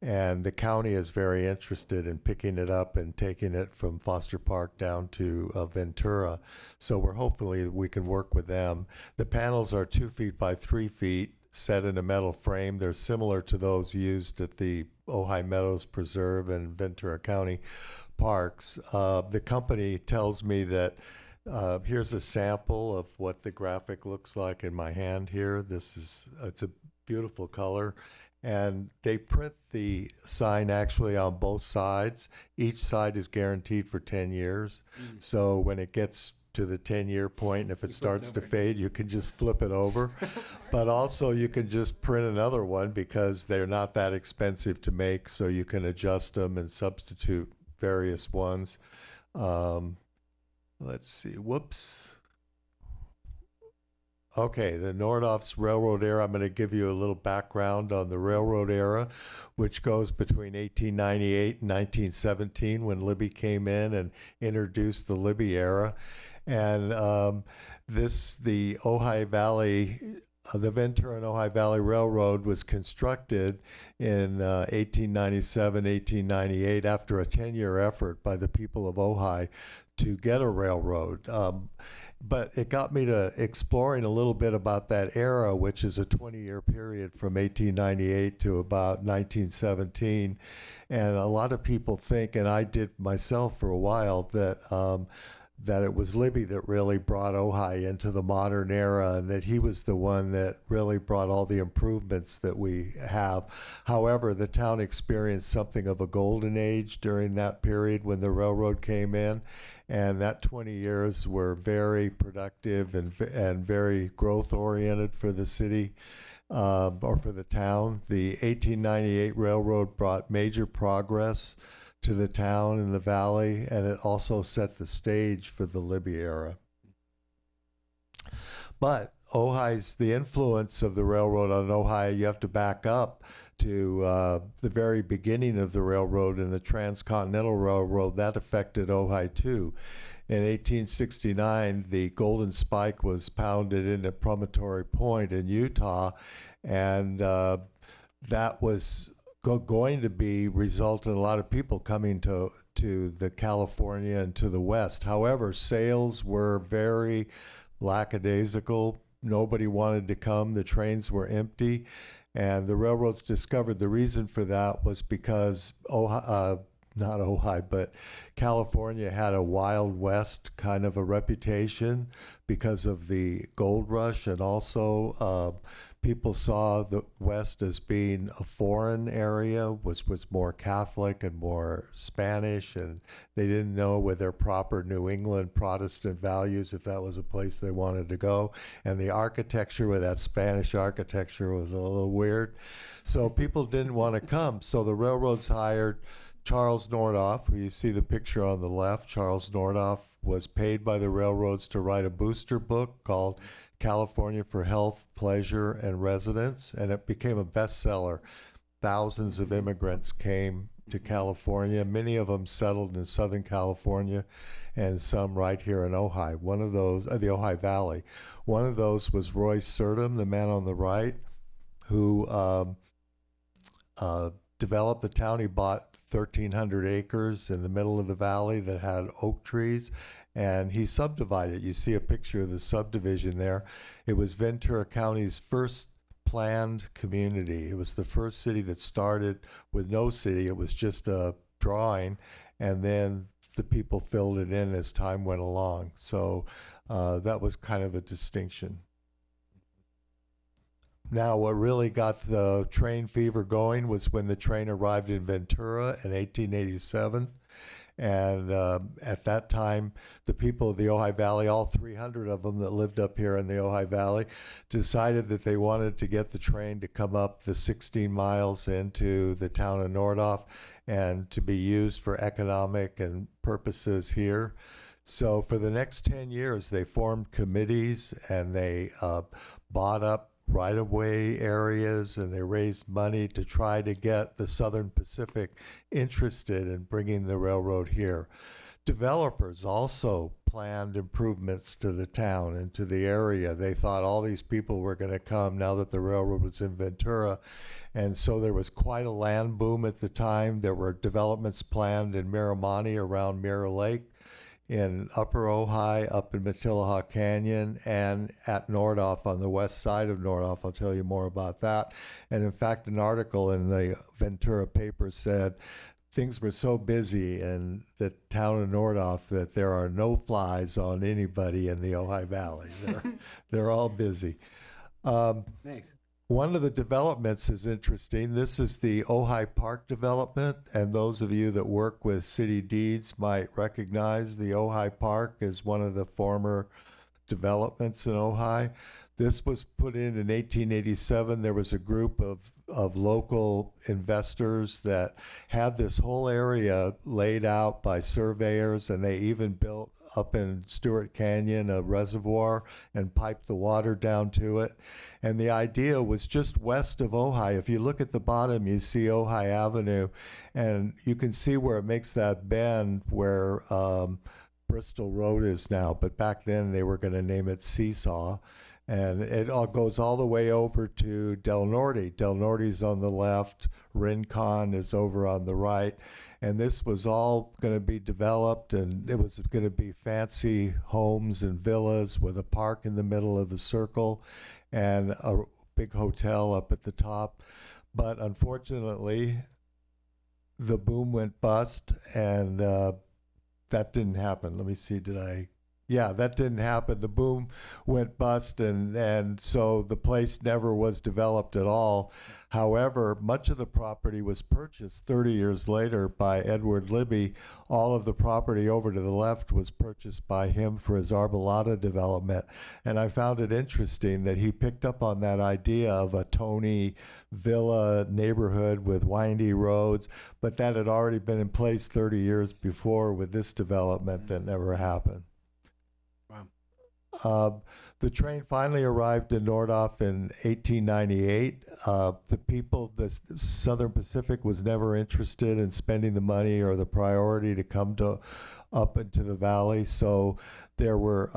And the county is very interested in picking it up and taking it from Foster Park down to Ventura. So hopefully we can work with them. The panels are 2 feet by 3 feet, set in a metal frame. They're similar to those used at the Ojai Meadows Preserve and Ventura County parks. The company tells me that here's a sample of what the graphic looks like in my hand here. It's a beautiful color. And they print the sign actually on both sides. Each side is guaranteed for 10 years. So when it gets to the 10-year point, and if it starts to fade, you can just flip it over. But also you can just print another one because they're not that expensive to make, so you can adjust them and substitute various ones. Let's see, whoops. Okay, the Nordhoff's railroad era. I'm going to give you a little background on the railroad era, which goes between 1898 and 1917 when Libby came in and introduced the Libby era. And the Ojai Valley, the Ventura and Ojai Valley Railroad was constructed in 1897, 1898 after a 10-year effort by the people of Ojai to get a railroad. But it got me to exploring a little bit about that era, which is a 20-year period from 1898 to about 1917. And a lot of people think, and I did myself for a while, that it was Libby that really brought Ojai into the modern era and that he was the one that really brought all the improvements that we have. However, the town experienced something of a golden age during that period when the railroad came in, and that 20 years were very productive and very growth oriented for the city. Or for the town. The 1898 railroad brought major progress to the town and the valley, and it also set the stage for the Libby era. But the influence of the railroad on Ojai, you have to back up to the very beginning of the railroad and the Transcontinental Railroad. That affected Ojai too. In 1869, the Golden Spike was pounded into Promontory Point in Utah, and that was going to result in a lot of people coming to the California and to the West. However, sales were very lackadaisical. Nobody wanted to come. The trains were empty. And the railroads discovered the reason for that was because not Ojai, but California had a Wild West kind of a reputation because of the gold rush, and also people saw the West as being a foreign area, was more Catholic and more Spanish, and they didn't know with their proper New England Protestant values if that was a place they wanted to go. And the architecture with that Spanish architecture was a little weird. So people didn't want to come. So the railroads hired Charles Nordhoff, who you see the picture on the left. Charles Nordhoff was paid by the railroads to write a booster book called California for Health, Pleasure, and Residence, and it became a bestseller. Thousands of immigrants came to California. Many of them settled in Southern California, and some right here in Ojai. One of those, the Ojai Valley. One of those was Roy Surdam, the man on the right, who developed the town. He bought 1,300 acres in the middle of the valley that had oak trees, and he subdivided. You see a picture of the subdivision there. It was Ventura County's first planned community. It was the first city that started with no city. It was just a drawing, and then the people filled it in as time went along. So that was kind of a distinction. Now, what really got the train fever going was when the train arrived in Ventura in 1887. And at that time, the people of the Ojai Valley, all 300 of them that lived up here in the Ojai Valley, decided that they wanted to get the train to come up the 16 miles into the town of Nordoff and to be used for economic and purposes here. So for the next 10 years, they formed committees and they bought up right-of-way areas, and they raised money to try to get the Southern Pacific interested in bringing the railroad here. Developers also planned improvements to the town and to the area. They thought all these people were going to come now that the railroad was in Ventura. And so there was quite a land boom at the time. There were developments planned in Mirramani around Mirror Lake, in Upper Ojai, up in Matilahaw Canyon, and at Nordoff on the west side of Nordoff. I'll tell you more about that. And in fact, an article in the Ventura paper said things were so busy in the town of Nordoff that there are no flies on anybody in the Ojai Valley. They're all busy. Thanks. One of the developments is interesting. This is the Ojai Park development, and those of you that work with city deeds might recognize the Ojai Park as one of the former developments in Ojai. This was put in 1887. There was a group of local investors that had this whole area laid out by surveyors, and they even built up in Stewart Canyon a reservoir and piped the water down to it. And the idea was just west of Ojai. If you look at the bottom, you see Ojai Avenue, and you can see where it makes that bend where Bristol Road is now. But back then they were going to name it Seesaw. And it all goes all the way over to Del Norte. Del Norte's on the left, Rincon is over on the right. And this was all going to be developed, and it was going to be fancy homes and villas with a park in the middle of the circle and a big hotel up at the top. But unfortunately, the boom went bust, and that didn't happen. Let me see, yeah, that didn't happen. The boom went bust, and so the place never was developed at all. However, much of the property was purchased 30 years later by Edward Libby. All of the property over to the left was purchased by him for his Arbolada development. And I found it interesting that he picked up on that idea of a Tony villa neighborhood with windy roads, but that had already been in place 30 years before with this development that never happened. The train finally arrived in Nordoff in 1898. The Southern Pacific was never interested in spending the money or the priority to come up into the valley. So there were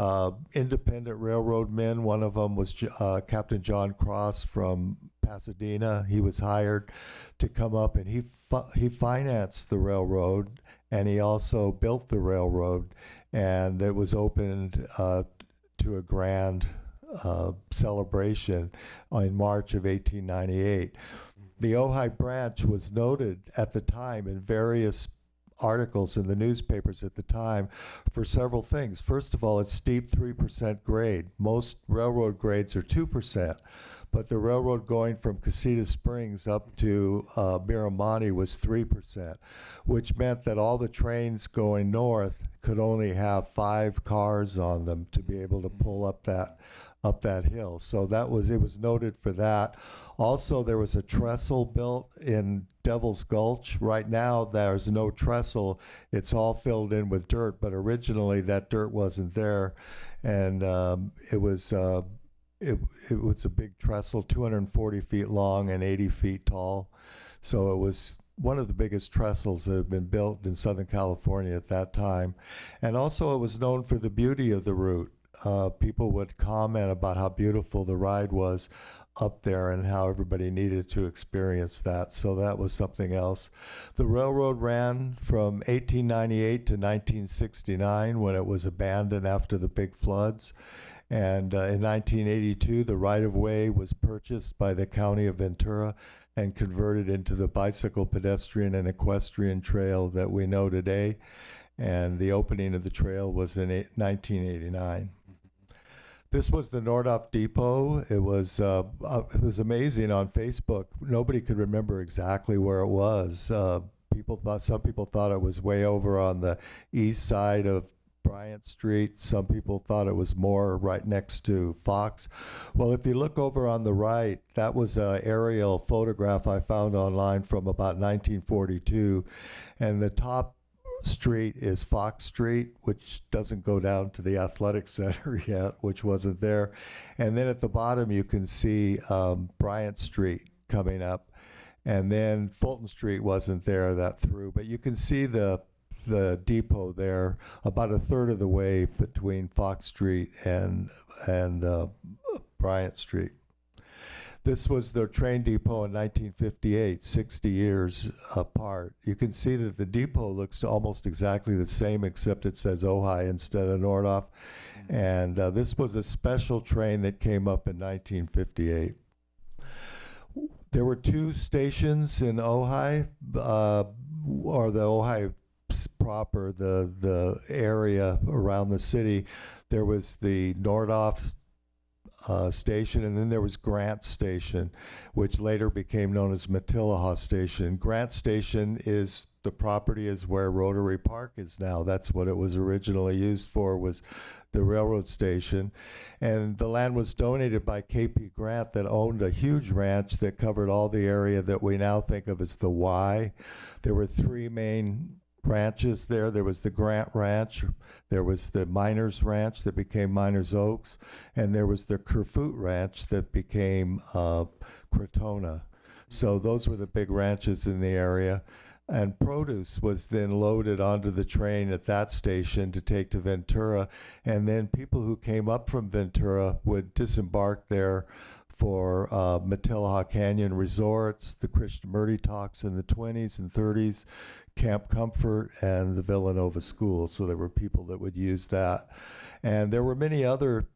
independent railroad men. One of them was Captain John Cross from Pasadena. He was hired to come up, and he financed the railroad, and he also built the railroad, and it was opened to a grand celebration in March of 1898. The Ojai branch was noted at the time in various articles in the newspapers at the time for several things. First of all, it's steep 3% grade. Most railroad grades are 2%, but the railroad going from Casita Springs up to Mirramani was 3%, which meant that all the trains going north could only have 5 cars on them to be able to pull up that hill. So it was noted for that. Also, there was a trestle built in Devil's Gulch. Right now, there's no trestle. It's all filled in with dirt, but originally that dirt wasn't there. And it was a big trestle, 240 feet long and 80 feet tall. So it was one of the biggest trestles that had been built in Southern California at that time. And also it was known for the beauty of the route. People would comment about how beautiful the ride was up there and how everybody needed to experience that. So that was something else. The railroad ran from 1898 to 1969 when it was abandoned after the big floods. And in 1982, the right-of-way was purchased by the county of Ventura and converted into the bicycle, pedestrian, and equestrian trail that we know today. And the opening of the trail was in 1989. This was the Nordoff Depot. It was amazing on Facebook. Nobody could remember exactly where it was. some people thought it was way over on the east side of Bryant Street. Some people thought it was more right next to Fox. Well, if you look over on the right, that was an aerial photograph I found online from about 1942, and the top street is Fox Street, which doesn't go down to the athletic center yet, which wasn't there. And then at the bottom you can see Bryant Street coming up, and then Fulton Street wasn't there that through, but you can see the depot there about a third of the way between Fox Street and Bryant Street. This was their train depot in 1958, 60 years apart. You can see that the depot looks almost exactly the same, except it says Ojai instead of Nordhoff. And this was a special train that came up in 1958. There were 2 stations in Ojai, or the Ojai proper, the area around the city. There was the Nordhoff station, and then there was Grant Station, which later became known as Matilaha Station. Grant Station is the property is where Rotary Park is now. That's what it was originally used for, was the railroad station. And the land was donated by K.P. Grant, that owned a huge ranch that covered all the area that we now think of as the Y. There were 3 main ranches there. There was the Grant Ranch, there was the Miners Ranch that became Miners Oaks, and there was the Kerfoot Ranch that became Crotona. So those were the big ranches in the area. And produce was then loaded onto the train at that station to take to Ventura. And then people who came up from Ventura would disembark there for Matilaha Canyon Resorts, the Krishnamurti Talks in the 20s and 30s, Camp Comfort, and the Villanova School. So there were people that would use that. And there were many other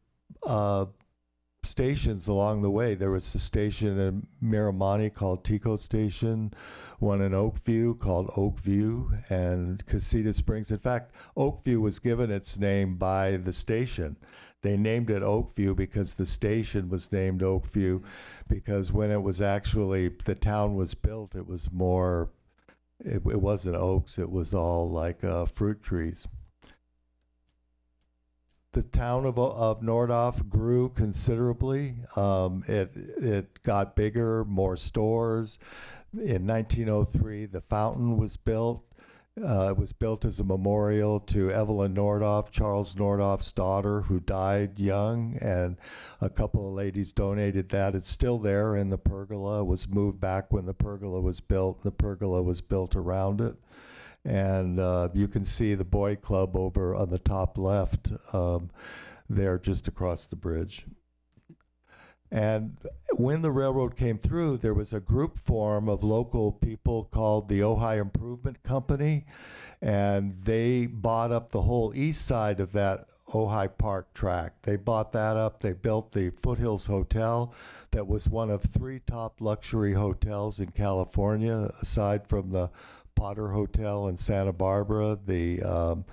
stations along the way. There was a station in Miramani called Tico Station, one in Oakview called Oakview, and Casita Springs. In fact, Oakview was given its name by the station. They named it Oakview because the station was named Oakview, because when it was actually, the town was built, it was more, it wasn't oaks, it was all like fruit trees. The town of Nordhoff grew considerably. It got bigger, more stores. In 1903, the fountain was built. It was built as a memorial to Evelyn Nordhoff, Charles Nordhoff's daughter, who died young, and a couple of ladies donated that. It's still there in the pergola. It was moved back when the pergola was built. The pergola was built around it. And you can see the Boy Club over on the top left there, just across the bridge. And when the railroad came through, there was a group form of local people called the Ojai Improvement Company, and they bought up the whole east side of that Ojai Park tract. They bought that up. They built the Foothills Hotel that was one of 3 top luxury hotels in California, aside from the Potter Hotel in Santa Barbara, the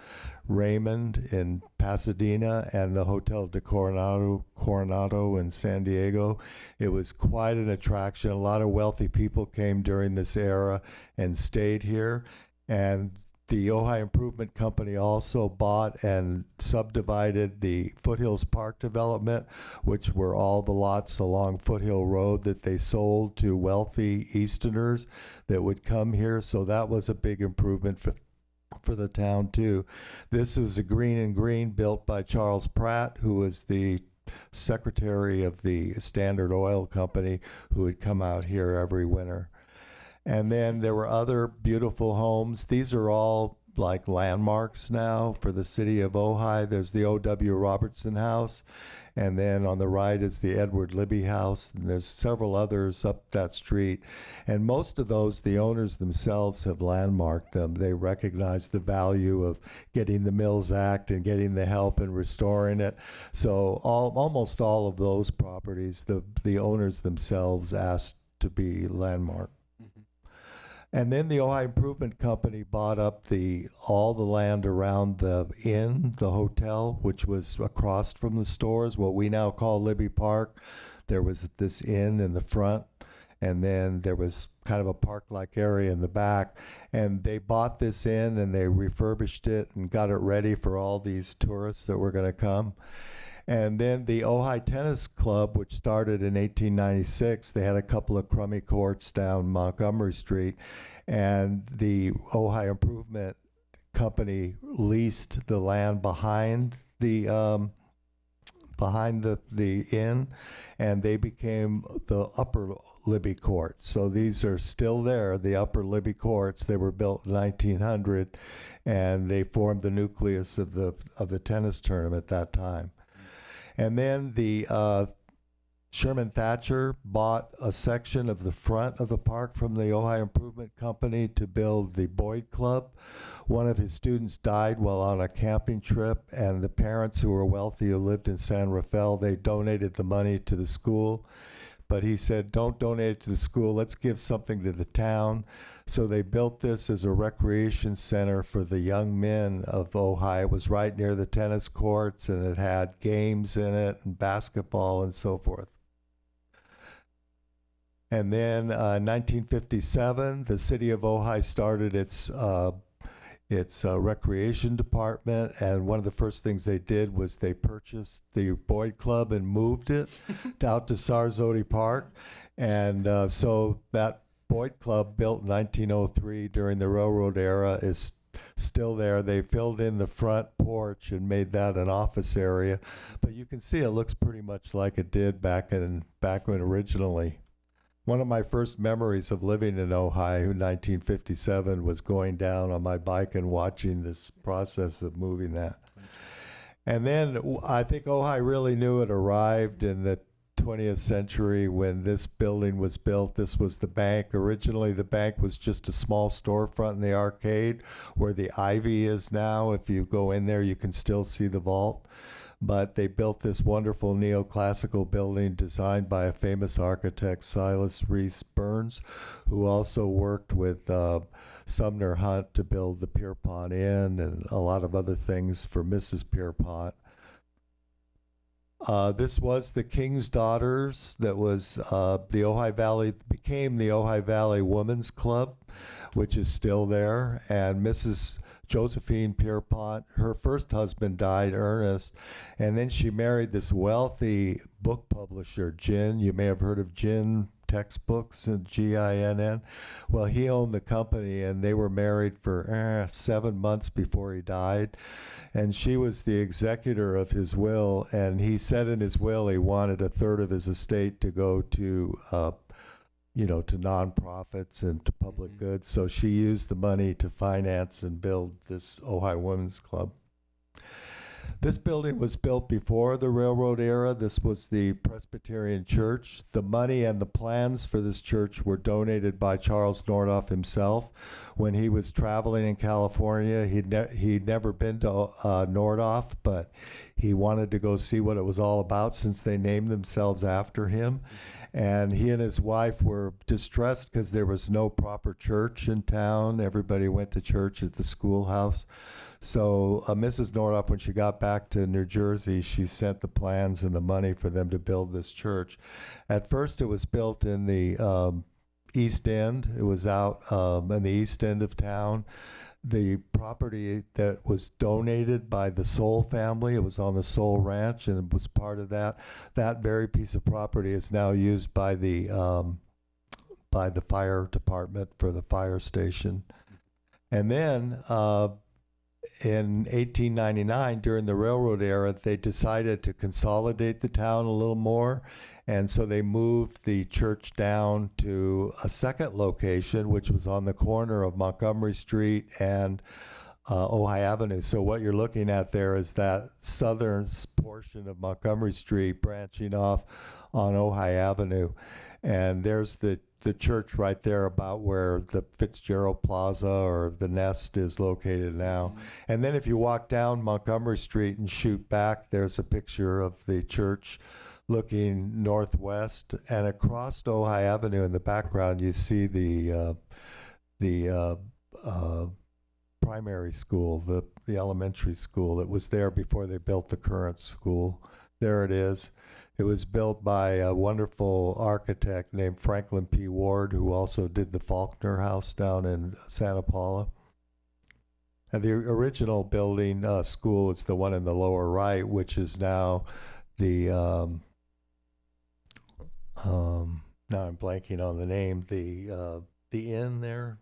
Raymond in Pasadena, and the Hotel de Coronado in San Diego. It was quite an attraction. A lot of wealthy people came during this era and stayed here. And the Ojai Improvement Company also bought and subdivided the Foothills Park development, which were all the lots along Foothill Road that they sold to wealthy Easterners that would come here. So that was a big improvement for the town too. This is a green and green built by Charles Pratt, who was the secretary of the Standard Oil Company, who would come out here every winter. And then there were other beautiful homes. These are all like landmarks now for the city of Ojai. There's the O.W. Robertson House, and then on the right is the Edward Libby House, and there's several others up that street. And most of those, the owners themselves have landmarked them. They recognize the value of getting the Mills Act and getting the help and restoring it. So almost all of those properties, the owners themselves asked to be landmarked. And then the Ojai Improvement Company bought up all the land around the inn, the hotel, which was across from the stores, what we now call Libby Park. There was this inn in the front, and then there was kind of a park-like area in the back, and they bought this in and they refurbished it and got it ready for all these tourists that were going to come. And then the Ojai Tennis Club, which started in 1896, they had a couple of crummy courts down Montgomery Street, and the Ojai Improvement Company leased the land behind the inn, and they became the Upper Libby Courts. So these are still there, the Upper Libby Courts. They were built in 1900, and they formed the nucleus of the tennis tournament at that time. And then the Sherman Thatcher bought a section of the front of the park from the Ojai Improvement Company to build the Boyd Club. One of his students died while on a camping trip, and the parents, who were wealthy, who lived in San Rafael, they donated the money to the school. But he said, don't donate it to the school, let's give something to the town. So they built this as a recreation center for the young men of Ojai. It was right near the tennis courts, and it had games in it and basketball and so forth. And then 1957, the city of Ojai started its recreation department, and one of the first things they did was they purchased the Boyd Club and moved it out to Sarzodi Park. And so that Boyd Club, built in 1903 during the railroad era, is still there. They filled in the front porch and made that an office area, but you can see it looks pretty much like it did back when originally. One of my first memories of living in Ojai in 1957 was going down on my bike and watching this process of moving that. And then I think Ojai really knew it arrived in the 20th century when this building was built. This was the bank. Originally, the bank was just a small storefront in the arcade where the Ivy is now. If you go in there, you can still see the vault. But they built this wonderful neoclassical building designed by a famous architect, Silas Reese Burns, who also worked with Sumner Hunt to build the Pierpont Inn and a lot of other things for Mrs. Pierpont. This was the King's Daughters. That was the Ojai Valley, became the Ojai Valley Women's Club, which is still there. And Mrs. Josephine Pierpont, her first husband died, Ernest, and then she married this wealthy book publisher, Ginn. You may have heard of Ginn Textbooks, Ginn. Well, he owned the company, and they were married for 7 months before he died. And she was the executor of his will, and he said in his will he wanted a third of his estate to go to to nonprofits and to public goods. So she used the money to finance and build this Ojai Women's Club. This building was built before the railroad era. This was the Presbyterian Church. The money and the plans for this church were donated by Charles Nordhoff himself. When he was traveling in California, he'd never been to Nordhoff, but he wanted to go see what it was all about since they named themselves after him. And he and his wife were distressed because there was no proper church in town. Everybody went to church at the schoolhouse. So Mrs. Nordhoff, when she got back to New Jersey, she sent the plans and the money for them to build this church. At first, it was built in the East End. It was out in the East End of town. The property that was donated by the Soul family, it was on the Soul Ranch, and it was part of that. That very piece of property is now used by the fire department for the fire station. And then in 1899, during the railroad era, they decided to consolidate the town a little more, and so they moved the church down to a second location, which was on the corner of Montgomery Street and Ojai Avenue. So what you're looking at there is that southern portion of Montgomery Street branching off on Ojai Avenue, and there's the church right there about where the Fitzgerald Plaza or the Nest is located now. And then if you walk down Montgomery Street and shoot back, there's a picture of the church looking northwest, and across Ojai Avenue in the background you see the primary school, the elementary school that was there before they built the current school there it is. It was built by a wonderful architect named Franklin P. Ward, who also did the Faulkner House down in Santa Paula. And the original building, school, is the one in the lower right, which is now the, now I'm blanking on the name, the inn there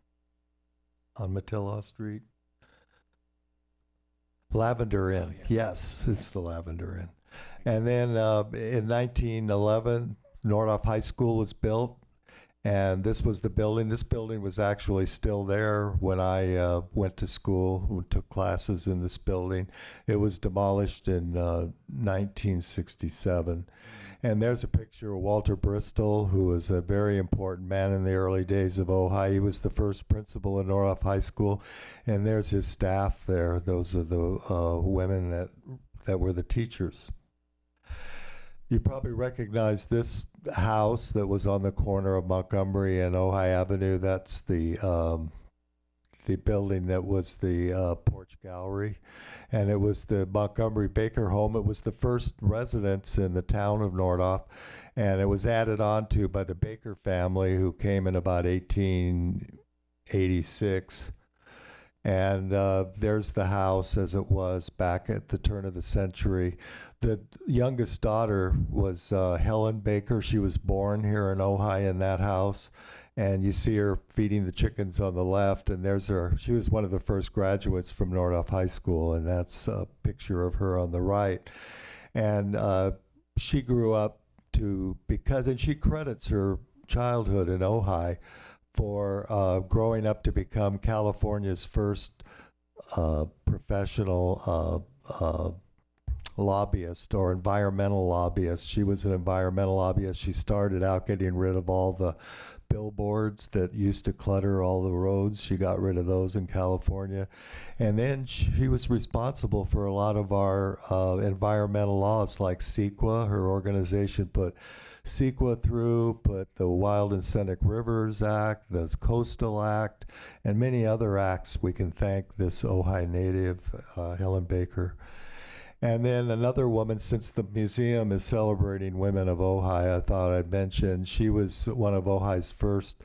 on Matillo Street. Lavender Inn. Yes, it's the Lavender Inn. And then in 1911, Nordhoff High School was built, and this was the building. This building was actually still there when I went to school, took classes in this building. It was demolished in 1967. And there's a picture of Walter Bristol, who was a very important man in the early days of Ojai. He was the first principal at Nordhoff High School. And there's his staff there. Those are the women that were the teachers. You probably recognize this house that was on the corner of Montgomery and Ojai Avenue. That's the building that was the Porch Gallery, and it was the Montgomery Baker home. It was the first residence in the town of Nordhoff, and it was added on to by the Baker family, who came in about 1886. And there's the house as it was back at the turn of the century. The youngest daughter was Helen Baker. She was born here in Ojai in that house. And you see her feeding the chickens on the left. And there's her. She was one of the first graduates from Nordhoff High School. And that's a picture of her on the right. And she grew up and she credits her childhood in Ojai for growing up to become California's first professional lobbyist or environmental lobbyist. She was an environmental lobbyist. She started out getting rid of all the billboards that used to clutter all the roads. She got rid of those in California. And then she was responsible for a lot of our environmental laws, like CEQA. Her organization put CEQA through, put the Wild and Scenic Rivers Act, the Coastal Act, and many other acts. We can thank this Ojai native, Helen Baker. And then another woman, since the museum is celebrating women of Ojai, I thought I'd mention, she was one of Ojai's first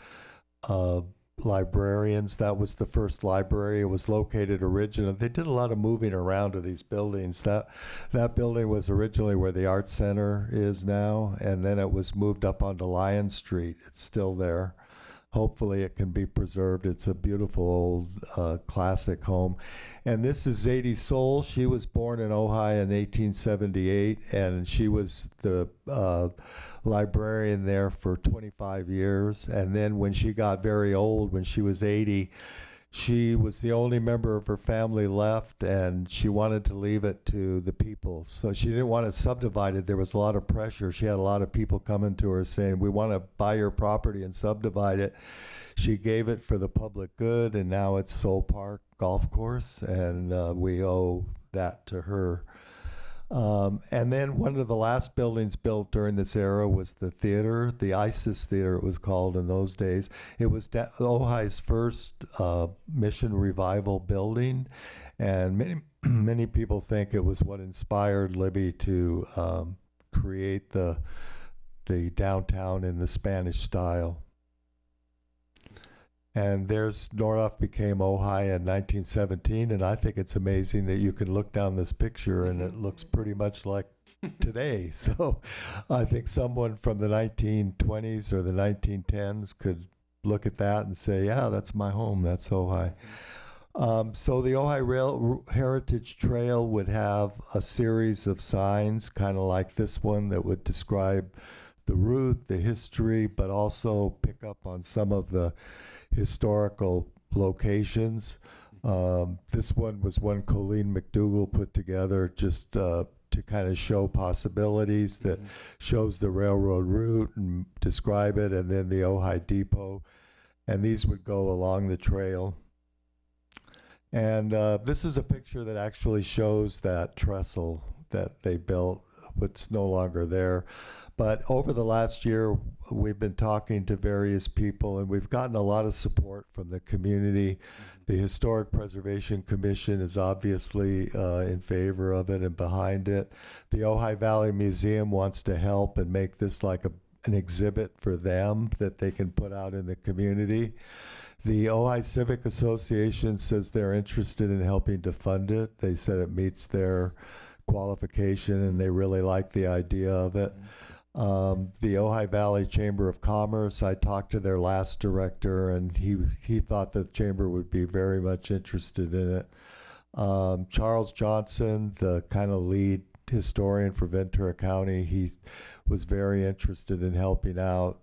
librarians. That was the first library. It was located originally. They did a lot of moving around to these buildings. That building was originally where the Art Center is now, and then it was moved up onto Lion Street. It's still there. Hopefully it can be preserved. It's a beautiful old classic home. And this is Zadie Soul. She was born in Ojai in 1878, and she was the librarian there for 25 years. And then when she got very old, when she was 80, she was the only member of her family left, and she wanted to leave it to the people. So she didn't want it subdivided. There was a lot of pressure. She had a lot of people coming to her saying, we want to buy your property and subdivide it. She gave it for the public good, and now it's Soul Park Golf Course, and we owe that to her. And then one of the last buildings built during this era was the theater, the ISIS Theater it was called in those days. It was Ojai's first mission revival building, and many people think it was what inspired Libby to create the downtown in the Spanish style. And there's Nordhoff became Ojai in 1917, and I think it's amazing that you can look down this picture and it looks pretty much like today. So I think someone from the 1920s or the 1910s could look at that and say, yeah, that's my home, that's Ojai. So the Ojai Heritage Trail would have a series of signs, kind of like this one, that would describe the route, the history, but also pick up on some of the historical locations. This one was one Colleen McDougall put together just to kind of show possibilities, that shows the railroad route and describe it, and then the Ojai Depot. And these would go along the trail. And this is a picture that actually shows that trestle that they built what's no longer there. But over the last year, we've been talking to various people, and we've gotten a lot of support from the community. The Historic Preservation Commission is obviously in favor of it and behind it. The Ojai Valley Museum wants to help and make this like an exhibit for them that they can put out in the community. The Ojai Civic Association says they're interested in helping to fund it. They said it meets their qualification and they really like the idea of it. The Ojai Valley Chamber of Commerce, I talked to their last director and he thought the chamber would be very much interested in it. Charles Johnson, the kind of lead historian for Ventura County, he was very interested in helping out.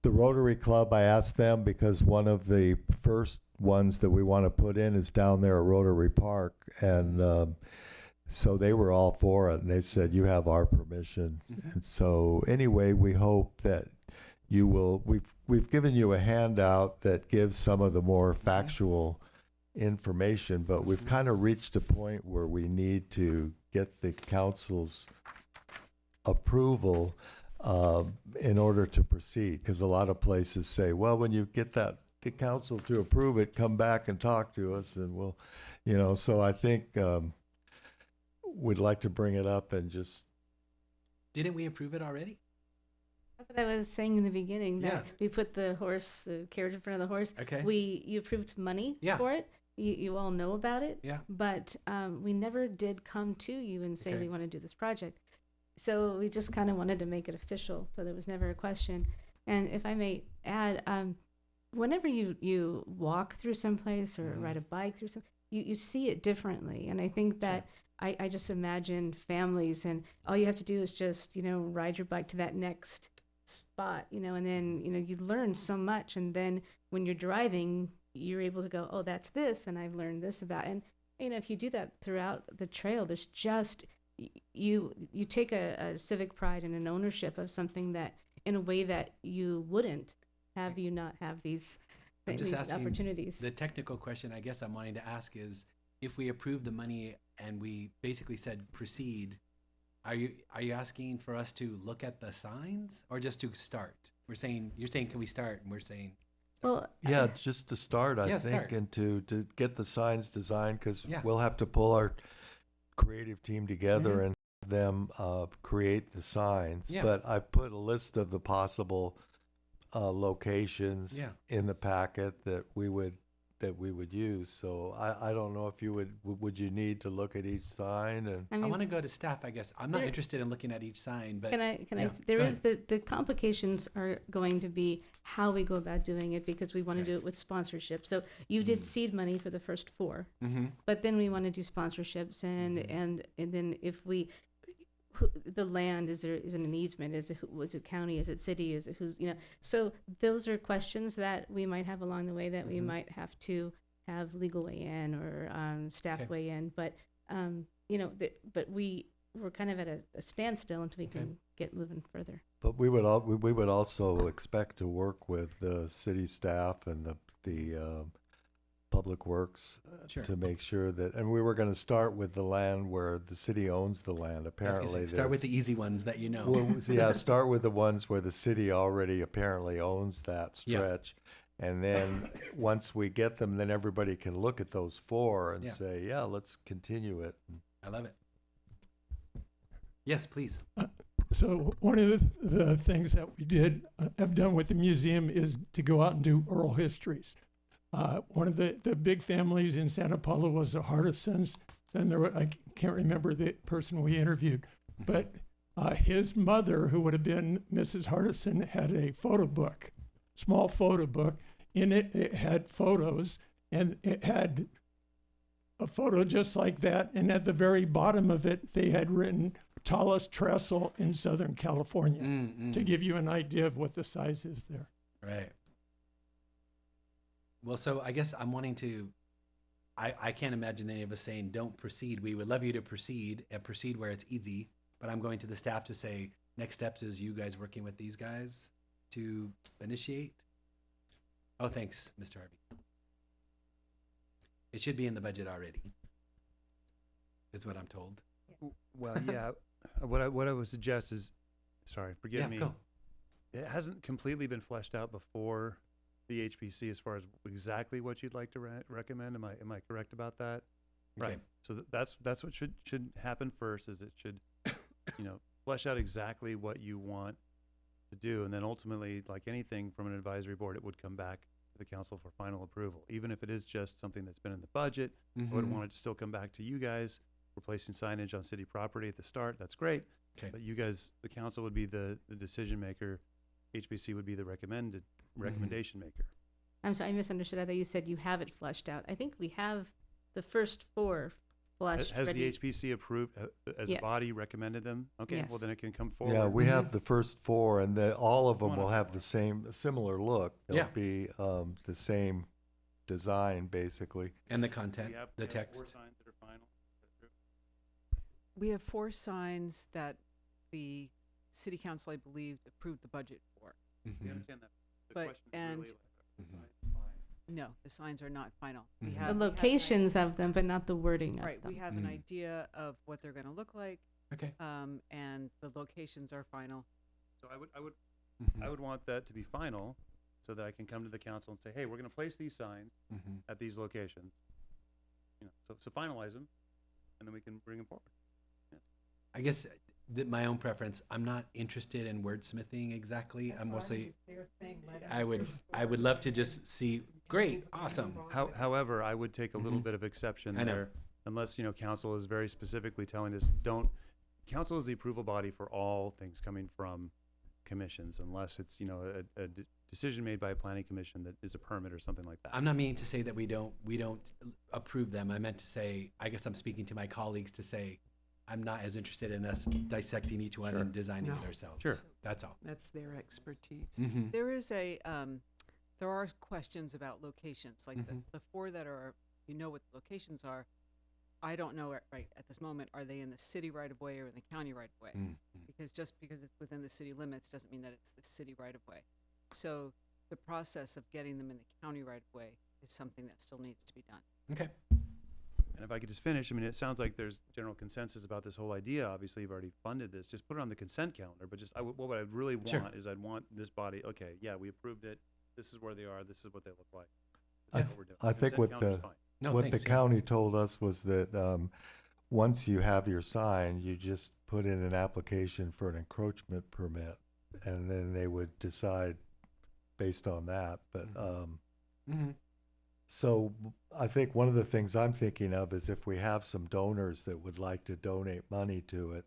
The Rotary Club, I asked them because one of the first ones that we want to put in is down there at Rotary Park, and so they were all for it, and they said, you have our permission. And so anyway, we hope that you will, we've given you a handout that gives some of the more factual information, but we've kind of reached a point where we need to get the council's approval in order to proceed, because a lot of places say, well, when you get the council to approve it, come back and talk to us and we'll, so I think we'd like to bring it up and just. Didn't we approve it already? That's what I was saying in the beginning, that Yeah. we put the carriage in front of the horse. Okay. You approved money Yeah. for it. You all know about it. Yeah. But we never did come to you and say Okay. we want to do this project. So we just kind of wanted to make it official, so there was never a question. And if I may add, whenever you walk through someplace or ride a bike through you see it differently. And I think that I just imagine families, and all you have to do is just, ride your bike to that next spot, and then, you learn so much. And then when you're driving, you're able to go, oh, that's this, and I've learned this about. And, if you do that throughout the trail, there's just, you take a civic pride and an ownership of something that in a way that you wouldn't have you not have these I'm just asking opportunities. The technical question I guess I'm wanting to ask is, if we approve the money and we basically said proceed, are you asking for us to look at the signs or just to start? You're saying can we start, and we're saying Well, Yeah, just to start, I Yeah, think, start. and to get the signs designed, because Yeah. we'll have to pull our creative team together Mhm. and have them create the signs. Yeah. But I put a list of the possible locations Yeah. in the packet that we would use. So I don't know if you would you need to look at each sign and. I I mean, want to go to staff, I guess. I'm not there- interested in looking at each sign, but Can I? yeah, There go is the complications are going to be how we go about doing it, because we want to Okay. do it with sponsorship. So you did seed money for the first 4, mm-hmm. but then we want to do sponsorships, and then if the land is it an easement? Is it county? Is it city? Is it who's So those are questions that we might have along the way that we might have to have legal weigh in or staff Okay. weigh in, but but we're kind of at a standstill until we Okay. can get moving further. But we would also expect to work with the city staff and the public works Sure. to make sure that, and we were going to start with the land where the city owns the land. I was gonna Apparently, say, start with the there's- easy ones that you know. Well, yeah, start with the ones where the city already apparently owns that Yeah. stretch. And then once we get them, then everybody can look at those 4 and Yeah. say, yeah, let's continue it. I love it. Yes, please. So one of the things that we have done with the museum is to go out and do oral histories. One of the big families in Santa Paula was the Hardisons, and I can't remember the person we interviewed, but his mother, who would have been Mrs. Hardison, had a photo book, small photo book. In it, it had photos, and it had a photo just like that, and at the very bottom of it, they had written tallest trestle in Southern California, to give you an idea of what the size is there. Right. Well, so I guess I'm wanting to, I can't imagine any of us saying, don't proceed. We would love you to proceed and proceed where it's easy. But I'm going to the staff to say, next steps is you guys working with these guys to initiate. Oh, thanks, Mr. Harvey. It should be in the budget already, is what I'm told. Well, yeah, what I would suggest is, sorry, forgive Yeah, me. go. It hasn't completely been fleshed out before the HPC as far as exactly what you'd like to recommend. Am I correct about that? Okay. Right. So that's what should happen first. Is it should flesh out exactly what you want to do, and then ultimately, like anything from an advisory board, it would come back to the council for final approval. Even if it is just something that's been in the budget, I would want it to still come back to you guys. We're placing signage on city property at the start. That's great. Okay. But you guys, the council would be the decision maker. HPC would be the recommendation maker. I'm sorry, I misunderstood. I thought you said you have it fleshed out. I think we have the first 4 fleshed. Has ready. the HPC approved, as Yes. a body recommended them? Okay, well Yes. then it can come forward. Yeah, we have the first 4, and all of them One will of have the same, similar look. They'll Yeah. be the same design, basically. And the We content, have- the we have 4 text. signs that are final. Is that true? We have 4 signs that the city council, I believe, approved the budget for. We Mhm. understand that. The But- question is and- really, Mhm. No, the signs are not final. We Mhm. have The we have an locations of them, but not the wording Right, of them. we have an Mm. idea of what they're gonna look like, Okay. and the locations are final. So I would Mhm. want that to be final, so that I can come to the council and say, hey, we're gonna place these signs Mhm. at these locations. So finalize them, and then we can bring them forward. I guess my own preference, I'm not interested in wordsmithing exactly. I'm mostly, I would love to just see, great, awesome. However, I would take a little Mhm. bit of exception I know. there, unless, council is very specifically telling us, council is the approval body for all things coming from commissions, unless it's, a decision made by a planning commission that is a permit or something like that. I'm not meaning to say that we don't approve them. I meant to say, I guess I'm speaking to my colleagues to say, I'm not as interested in us dissecting each one Sure. and designing it No. ourselves. Sure. That's all. That's their expertise. Mm-hmm. There is there are questions about locations, like Mhm. the 4 that are, what the locations are. I don't know right at this moment, are they in the city right of way or in the county right of way? Mm-hmm. Because just because it's within the city limits doesn't mean that it's the city right of way. So the process of getting them in the county right of way is something that still needs to be done. Okay. And if I could just finish, it sounds like there's general consensus about this whole idea. Obviously, you've already funded this. Just put it on the consent calendar. But what I really Sure. want is I'd want this body, okay, yeah, we approved it. This is where they are. This is what they look like. I This is what we're doing. I think Consent what calendar's the- fine. No, what thanks, the yeah. county told us was that once you have your sign, you just put in an application for an encroachment permit, and then they would decide based on that. But Mm-hmm. so I think one of the things I'm thinking of is if we have some donors that would like to donate money to it,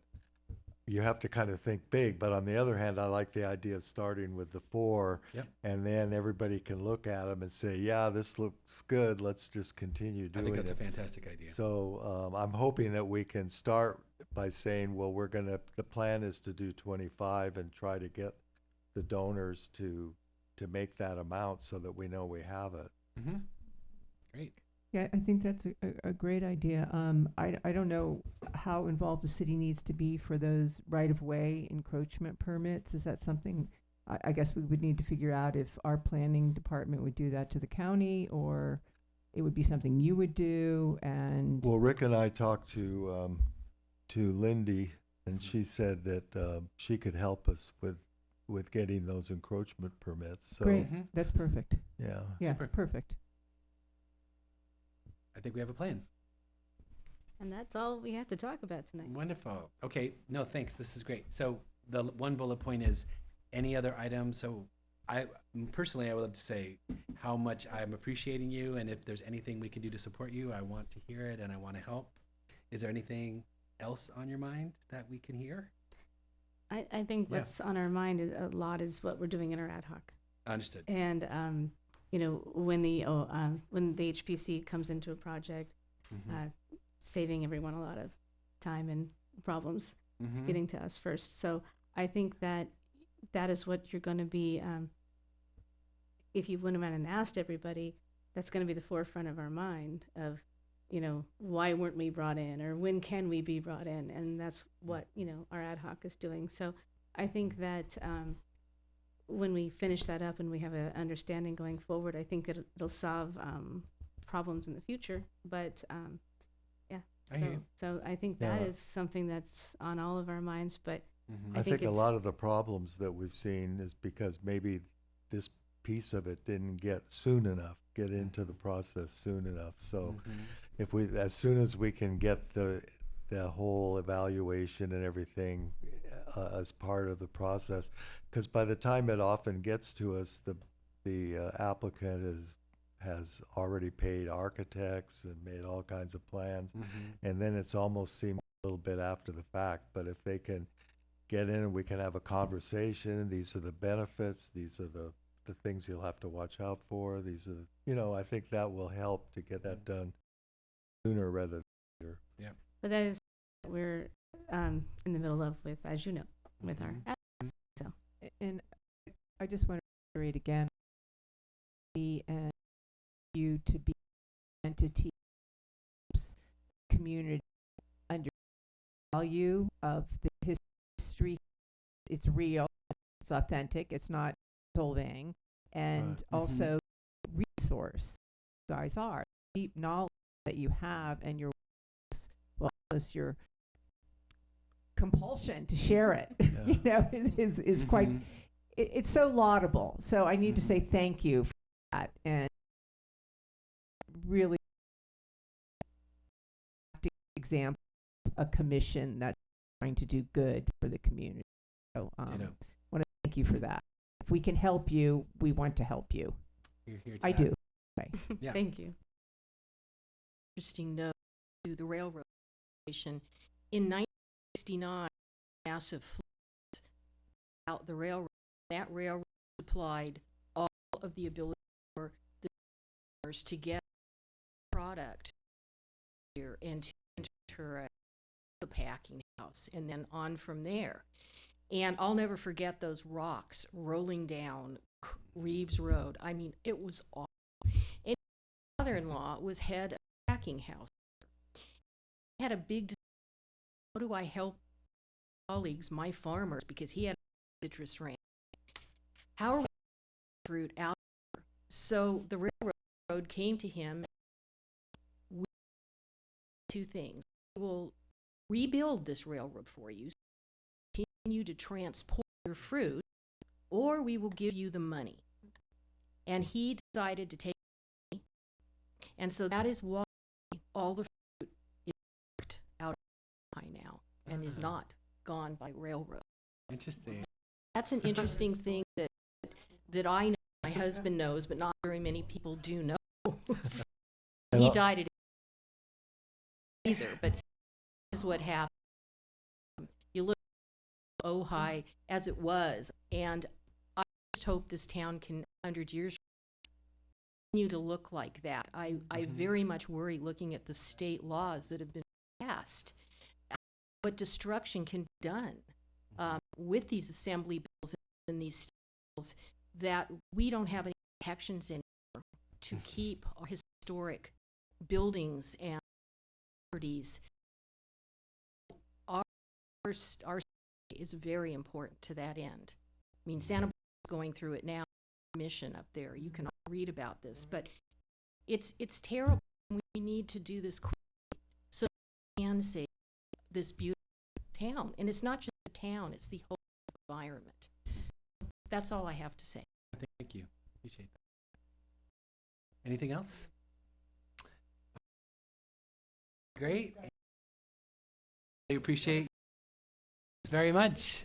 you have to kind of think big. But on the other hand, I like the idea of starting with the 4, Yep. and then everybody can look at them and say, yeah, this looks good. Let's just continue I doing think that's it. a fantastic idea. So I'm hoping that we can start by saying, well, the plan is to do 25 and try to get the donors to make that amount so that we know we have it. Mm-hmm. Great. Yeah, I think that's a great idea. I don't know how involved the city needs to be for those right-of-way encroachment permits. Is that something, I guess we would need to figure out if our planning department would do that to the county, or it would be something you would do, and. Well, Rick and I talked to Lindy, and she said that she could help us with getting those encroachment permits. So, Great, Mhm. that's perfect. yeah. Yeah, Super. perfect. I think we have a plan. And that's all we have to talk about tonight. Wonderful. Okay. No, thanks. This is great. So the one bullet point is any other items. So I personally, I would love to say how much I'm appreciating you, and if there's anything we can do to support you, I want to hear it and I want to help. Is there anything else on your mind that we can hear? I think Yeah. what's on our mind a lot is what we're doing in our ad hoc. Understood. And when the HPC comes into a project, Mhm. saving everyone a lot of time and problems, Mhm. getting to us first. So I think that is what you're going to be. If you went around and asked everybody, that's going to be the forefront of our mind of, why weren't we brought in, or when can we be brought in? And that's what, our ad hoc is doing. So I think that when we finish that up and we have an understanding going forward, I think it'll solve problems in the future. But I hear you. So I think that Yeah. is something that's on all of our minds, but Mhm. I I think think a it's- lot of the problems that we've seen is because maybe this piece of it didn't get into the process soon enough. So Mhm. if we, as soon as we can get the whole evaluation and everything as part of the process, because by the time it often gets to us, the applicant has already paid architects and made all kinds of plans, Mhm. and then it's almost seemed a little bit after the fact. But if they can get in and we can have a conversation, these are the benefits, these are the things you'll have to watch out for, these are, I think that will help to get that done sooner rather than later. but that is what we're in the middle of with, as you know, with our Mhm. so. And I just want to reiterate again, me and you to be entity community under value of the history. It's real, it's authentic, it's not solving, and Right. also resource you guys are deep knowledge that you have, and your well as your compulsion to share it is quite Mhm. it's so laudable. So I need to say Mhm. thank you for that, and really example a commission that's trying to do good for the community. So Ditto. want to thank you for that. If we can help you, we want to help you. You're here to I act. do. Yeah. Thank you. Interesting note to the railroad station. In 1969, massive floods out the railroad. That railroad supplied all of the ability for the customers to get product here and to enter the packing house and then on from there. And I'll never forget those rocks rolling down Reeves Road. I mean, it was awful. And my mother-in-law was head of a packing house. He had a big decision. How do I help colleagues, my farmers, because he had a citrus ranch. How are we fruit out here? So the railroad came to him. We two things. We will rebuild this railroad for you, continue to transport your fruit, or we will give you the money. And he decided to take the money. And so that is why all the fruit is packed out of Ojai now and is not gone by railroad. Interesting. That's an interesting thing that I know, my husband knows, but not very many people do know. He died at either, but this is what happened. You look at Ojai as it was, and I just hope this town can, 100 years, continue to look like that. I very much worry looking at the state laws that have been passed, what destruction can be done with these assembly bills and these bills, that we don't have any protections anymore to keep our historic buildings and properties. Our state is very important to that end. I mean, Santa Barbara is going through it now, mission up there. You can read about this, but it's terrible. We need to do this quickly so we can save this beautiful town. And it's not just the town, it's the whole environment. That's all I have to say. Thank you. Appreciate that. Anything else? Great. I appreciate it very much.